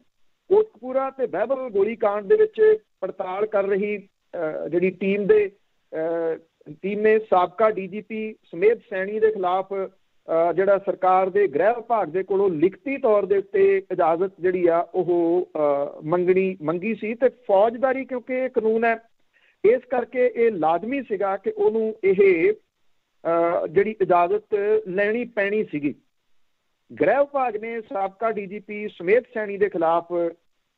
ਕੋਟਕਪੂਰਾ ਤੇ ਬਾਈਬਲ ਗੋਲੀਕਾਂਡ ਦੇ ਵਿੱਚ ਪੜਤਾਲ ਕਰ ਰਹੀ ਜਿਹੜੀ ਟੀਮ ਨੇ ਸਾਬਕਾ DGP ਸੁਮੇਧ ਸੈਣੀ ਦੇ ਖਿਲਾਫ ਜਿਹੜਾ ਸਰਕਾਰ ਦੇ ਗ੍ਰਹਿ ਵਿਭਾਗ ਦੇ ਕੋਲੋਂ ਲਿਖਤੀ ਤੌਰ ਦੇ ਉੱਤੇ ਇਜਾਜ਼ਤ ਜਿਹੜੀ ਆ ਉਹ ਮੰਗੀ ਸੀ। ਤੇ ਫੌਜਦਾਰੀ ਕਿਉਂਕਿ ਇਹ ਕਾਨੂੰਨ ਹੈ, ਇਸ ਕਰਕੇ ਇਹ ਲਾਜ਼ਮੀ ਸੀਗਾ ਕਿ ਉਹਨੂੰ ਇਹ ਜਿਹੜੀ ਇਜਾਜ਼ਤ ਲੈਣੀ ਪੈਣੀ ਸੀਗੀ। ਗ੍ਰਹਿ ਵਿਭਾਗ ਨੇ ਸਾਬਕਾ DGP ਸੁਮੇਧ ਸੈਣੀ ਦੇ ਖਿਲਾਫ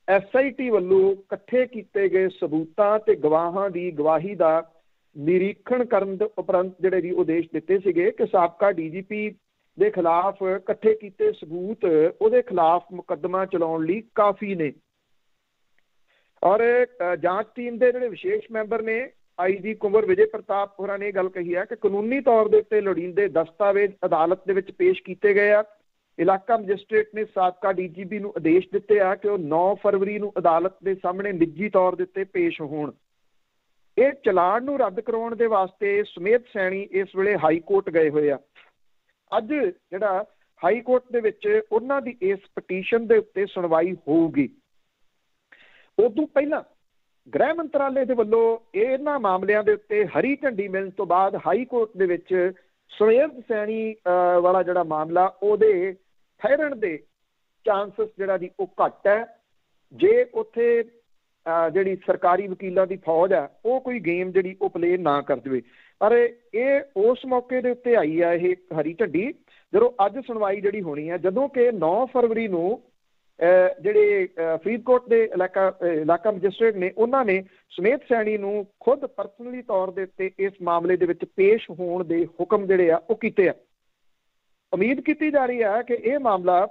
SIT ਵੱਲੋਂ ਇਕੱਠੇ ਕੀਤੇ ਗਏ ਸਬੂਤਾਂ ਤੇ ਗਵਾਹਾਂ ਦੀ ਗਵਾਹੀ ਦਾ ਨਿਰੀਖਣ ਕਰਨ ਦੇ ਉਪਰੰਤ ਜਿਹੜੇ ਵੀ ਆਦੇਸ਼ ਦਿੱਤੇ ਸੀਗੇ ਕਿ ਸਾਬਕਾ DGP ਦੇ ਖਿਲਾਫ ਇਕੱਠੇ ਕੀਤੇ ਸਬੂਤ ਉਹਦੇ ਖਿਲਾਫ ਮੁਕੱਦਮਾ ਚਲਾਉਣ ਲਈ ਕਾਫੀ ਨੇ। ਔਰ ਜਾਂਚ ਟੀਮ ਦੇ ਜਿਹੜੇ ਵਿਸ਼ੇਸ਼ ਮੈਂਬਰ ਨੇ IG ਕੁੰਵਰ ਵਿਜੇ ਪ੍ਰਤਾਪ ਹੋਰਾਂ ਨੇ ਇਹ ਗੱਲ ਕਹੀ ਹੈ ਕਿ ਕਾਨੂੰਨੀ ਤੌਰ ਦੇ ਉੱਤੇ ਲੋੜੀਂਦੇ ਦਸਤਾਵੇਜ਼ ਅਦਾਲਤ ਦੇ ਵਿੱਚ ਪੇਸ਼ ਕੀਤੇ ਗਏ ਆ। ਇਲਾਕਾ ਮੈਜਿਸਟ੍ਰੇਟ ਨੇ ਸਾਬਕਾ DGP ਨੂੰ ਆਦੇਸ਼ ਦਿੱਤੇ ਆ ਕਿ ਉਹ 9 ਫਰਵਰੀ ਨੂੰ ਅਦਾਲਤ ਦੇ ਸਾਹਮਣੇ ਨਿੱਜੀ ਤੌਰ ਦੇ ਉੱਤੇ ਪੇਸ਼ ਹੋਣ। ਇਹ ਚਲਾਨ ਨੂੰ ਰੱਦ ਕਰਾਉਣ ਦੇ ਵਾਸਤੇ ਸੁਮੇਧ ਸੈਣੀ ਇਸ ਵੇਲੇ ਹਾਈ ਕੋਰਟ ਗਏ ਹੋਏ ਆ। ਅੱਜ ਜਿਹੜਾ ਹਾਈ ਕੋਰਟ ਦੇ ਵਿੱਚ ਉਹਨਾਂ ਦੀ ਇਸ ਪਟੀਸ਼ਨ ਦੇ ਉੱਤੇ ਸੁਣਵਾਈ ਹੋਊਗੀ। ਉਦੋਂ ਪਹਿਲਾਂ ਗ੍ਰਹਿ ਮੰਤਰਾਲੇ ਦੇ ਵੱਲੋਂ ਇਹਨਾਂ ਮਾਮਲਿਆਂ ਦੇ ਉੱਤੇ ਹਰੀ ਝੰਡੀ ਮਿਲਣ ਤੋਂ ਬਾਅਦ ਹਾਈ ਕੋਰਟ ਦੇ ਵਿੱਚ ਸੁਮੇਧ ਸੈਣੀ ਵਾਲਾ ਜਿਹੜਾ ਮਾਮਲਾ ਉਹਦੇ ਠਹਿਰਣ ਦੇ ਚਾਂਸਸ ਜਿਹੜਾ ਜੀ ਉਹ ਘੱਟ ਹੈ। ਜੇ ਉੱਥੇ ਜਿਹੜੀ ਸਰਕਾਰੀ ਵਕੀਲਾਂ ਦੀ ਫੌਜ ਆ ਉਹ ਕੋਈ ਗੇਮ ਜਿਹੜੀ ਉਹ ਪਲੇ ਨਾ ਕਰ ਦੇਵੇ। ਪਰ ਇਹ ਉਸ ਮੌਕੇ ਦੇ ਉੱਤੇ ਆਈ ਆ ਇਹ ਹਰੀ ਝੰਡੀ ਜਦੋਂ ਅੱਜ ਸੁਣਵਾਈ ਜਿਹੜੀ ਹੋਣੀ ਹੈ, ਜਦੋਂ ਕਿ 9 ਫਰਵਰੀ ਨੂੰ ਜਿਹੜੇ ਫਰੀਦਕੋਟ ਦੇ ਇਲਾਕਾ ਮੈਜਿਸਟਰੇਟ ਨੇ ਉਹਨਾਂ ਨੇ ਸੁਮੇਧ ਸੈਣੀ ਨੂੰ ਖੁਦ ਪਰਸਨਲੀ ਤੌਰ ਦੇ ਉੱਤੇ ਇਸ ਮਾਮਲੇ ਦੇ ਵਿੱਚ ਪੇਸ਼ ਹੋਣ ਦੇ ਹੁਕਮ ਜਿਹੜੇ ਆ ਉਹ ਕੀਤੇ ਆ। ਉਮੀਦ ਕੀਤੀ ਜਾ ਰਹੀ ਹੈ ਕਿ ਇਹ ਮਾਮਲਾ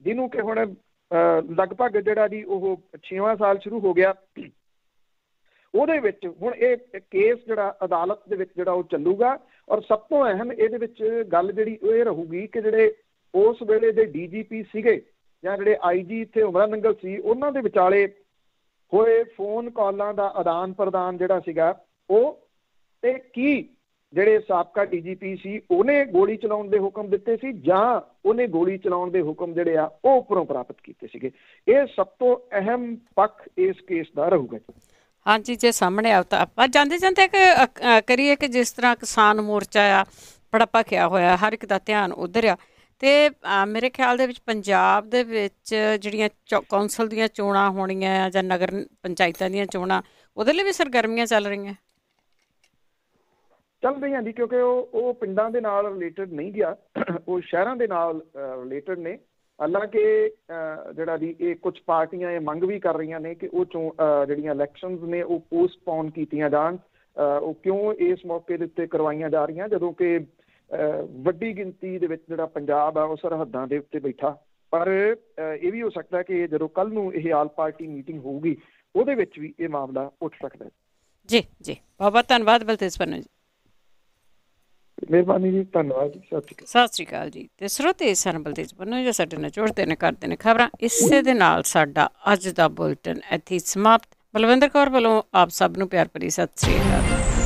ਜਿਹਨੂੰ ਕਿ ਹੁਣ ਲਗਭਗ ਜਿਹੜਾ ਜੀ ਉਹ 6ਵਾਂ ਸਾਲ ਸ਼ੁਰੂ ਹੋ ਗਿਆ, ਉਹਦੇ ਵਿੱਚ ਹੁਣ ਇਹ ਕੇਸ ਜਿਹੜਾ ਅਦਾਲਤ ਦੇ ਵਿੱਚ ਜਿਹੜਾ ਉਹ ਚੱਲੂਗਾ। ਔਰ ਸਭ ਤੋਂ ਅਹਿਮ ਇਹਦੇ ਵਿੱਚ ਗੱਲ ਜਿਹੜੀ ਇਹ ਰਹੂਗੀ ਕਿ ਜਿਹੜੇ ਉਸ ਵੇਲੇ ਦੇ DGP ਸੀਗੇ ਜਾਂ ਜਿਹੜੇ IG ਇੱਥੇ ਉਮਰਾ ਨੰਗਲ ਸੀ, ਉਹਨਾਂ ਦੇ ਵਿਚਾਲੇ ਹੋਏ ਫੋਨ ਕਾਲਾਂ ਦਾ ਆਦਾਨ ਪ੍ਰਦਾਨ ਜਿਹੜਾ ਸੀਗਾ ਉਹ, ਤੇ ਕੀ ਜਿਹੜੇ ਸਾਬਕਾ DGP ਸੀ ਉਹਨੇ ਗੋਲੀ ਚਲਾਉਣ ਦੇ ਹੁਕਮ ਦਿੱਤੇ ਸੀ ਜਾਂ ਉਹਨੇ ਗੋਲੀ ਚਲਾਉਣ ਦੇ ਹੁਕਮ ਜਿਹੜੇ ਆ ਉਹ ਉੱਪਰੋਂ ਪ੍ਰਾਪਤ ਕੀਤੇ ਸੀਗੇ। ਇਹ ਸਭ ਤੋਂ ਅਹਿਮ ਪੱਖ ਇਸ ਕੇਸ ਦਾ ਰਹੂਗਾ ਜੀ। ਹਾਂਜੀ, ਜੇ ਸਾਹਮਣੇ ਆਉ ਤਾਂ ਆਪਾਂ ਜਾਂਦੇ ਜਾਂਦੇ ਕਰੀਏ ਕਿ ਜਿਸ ਤਰ੍ਹਾਂ ਕਿਸਾਨ ਮੋਰਚਾ ਆ ਬੜਾ ਭਖਿਆ ਹੋਇਆ, ਹਰ ਇੱਕ ਦਾ ਧਿਆਨ ਉੱਧਰ ਆ, ਅਤੇ ਮੇਰੇ ਖਿਆਲ ਦੇ ਵਿੱਚ ਪੰਜਾਬ ਦੇ ਵਿੱਚ ਜਿਹੜੀਆਂ ਕੌਂਸਲ ਦੀਆਂ ਚੋਣਾਂ ਹੋਣੀਆਂ ਆ ਜਾਂ ਨਗਰ ਪੰਚਾਇਤਾਂ ਦੀਆਂ ਚੋਣਾਂ, ਉਹਦੇ ਲਈ ਵੀ ਸਰਗਰਮੀਆਂ ਚੱਲ ਰਹੀਆਂ ਜੀ, ਕਿਉਂਕਿ ਉਹ ਪਿੰਡਾਂ ਦੇ ਨਾਲ ਰਿਲੇਟਡ ਨਹੀਂ ਗਿਆ, ਉਹ ਸ਼ਹਿਰਾਂ ਦੇ ਨਾਲ ਰਿਲੇਟਡ ਨੇ। ਹਾਲਾਂਕਿ ਜਿਹੜਾ ਜੀ ਇਹ ਕੁਝ ਪਾਰਟੀਆਂ ਇਹ ਮੰਗ ਵੀ ਕਰ ਰਹੀਆਂ ਨੇ ਕਿ ਉਹ ਜਿਹੜੀਆਂ ਇਲੈਕਸ਼ਨਸ ਨੇ ਉਹ ਪੋਸਟਪੋਨ ਕੀਤੀਆਂ ਜਾਣ। ਉਹ ਕਿਉਂ ਇਸ ਮੌਕੇ ਦੇ ਉੱਤੇ ਕਰਵਾਈਆਂ ਜਾ ਰਹੀਆਂ ਜਦੋਂ ਕਿ ਵੱਡੀ ਗਿਣਤੀ ਦੇ ਵਿੱਚ ਜਿਹੜਾ ਪੰਜਾਬ ਆ ਉਹ ਸਰਹੱਦਾਂ ਦੇ ਉੱਤੇ ਬੈਠਾ। ਪਰ ਇਹ ਵੀ ਹੋ ਸਕਦਾ ਕਿ ਜਦੋਂ ਕੱਲ੍ਹ ਨੂੰ ਇਹ ਆਲ ਪਾਰਟੀ ਮੀਟਿੰਗ ਹੋਊਗੀ ਉਹਦੇ ਵਿੱਚ ਵੀ ਇਹ ਮਾਮਲਾ ਉੱਠ ਸਕਦਾ। ਜੀ ਜੀ, ਬਹੁਤ ਬਹੁਤ ਧੰਨਵਾਦ ਬਲਤੇਜ ਪੰਨੂ ਜੀ। ਮਿਹਰਬਾਨੀ ਜੀ, ਧੰਨਵਾਦ ਜੀ, ਸਤਿ ਸ਼੍ਰੀ ਅਕਾਲ ਜੀ। ਤੇ ਸਰੋਤੇ ਸਨ ਬਲਤੇਜ ਪੰਨੂ ਜੀ ਸਾਡੇ ਨਾਲ ਜੁੜਦੇ ਨੇ, ਕਰਦੇ ਨੇ ਖਬਰਾਂ। ਇਸੇ ਦੇ ਨਾਲ ਸਾਡਾ ਅੱਜ ਦਾ ਬੁਲਟਨ ਇੱਥੇ ਸਮਾਪਤ। ਬਲਵਿੰਦਰ ਕੌਰ ਵੱਲੋਂ ਆਪ ਸਭ ਨੂੰ ਪਿਆਰ ਭਰੀ ਸਤਿ ਸ਼੍ਰੀ ਅਕਾਲ।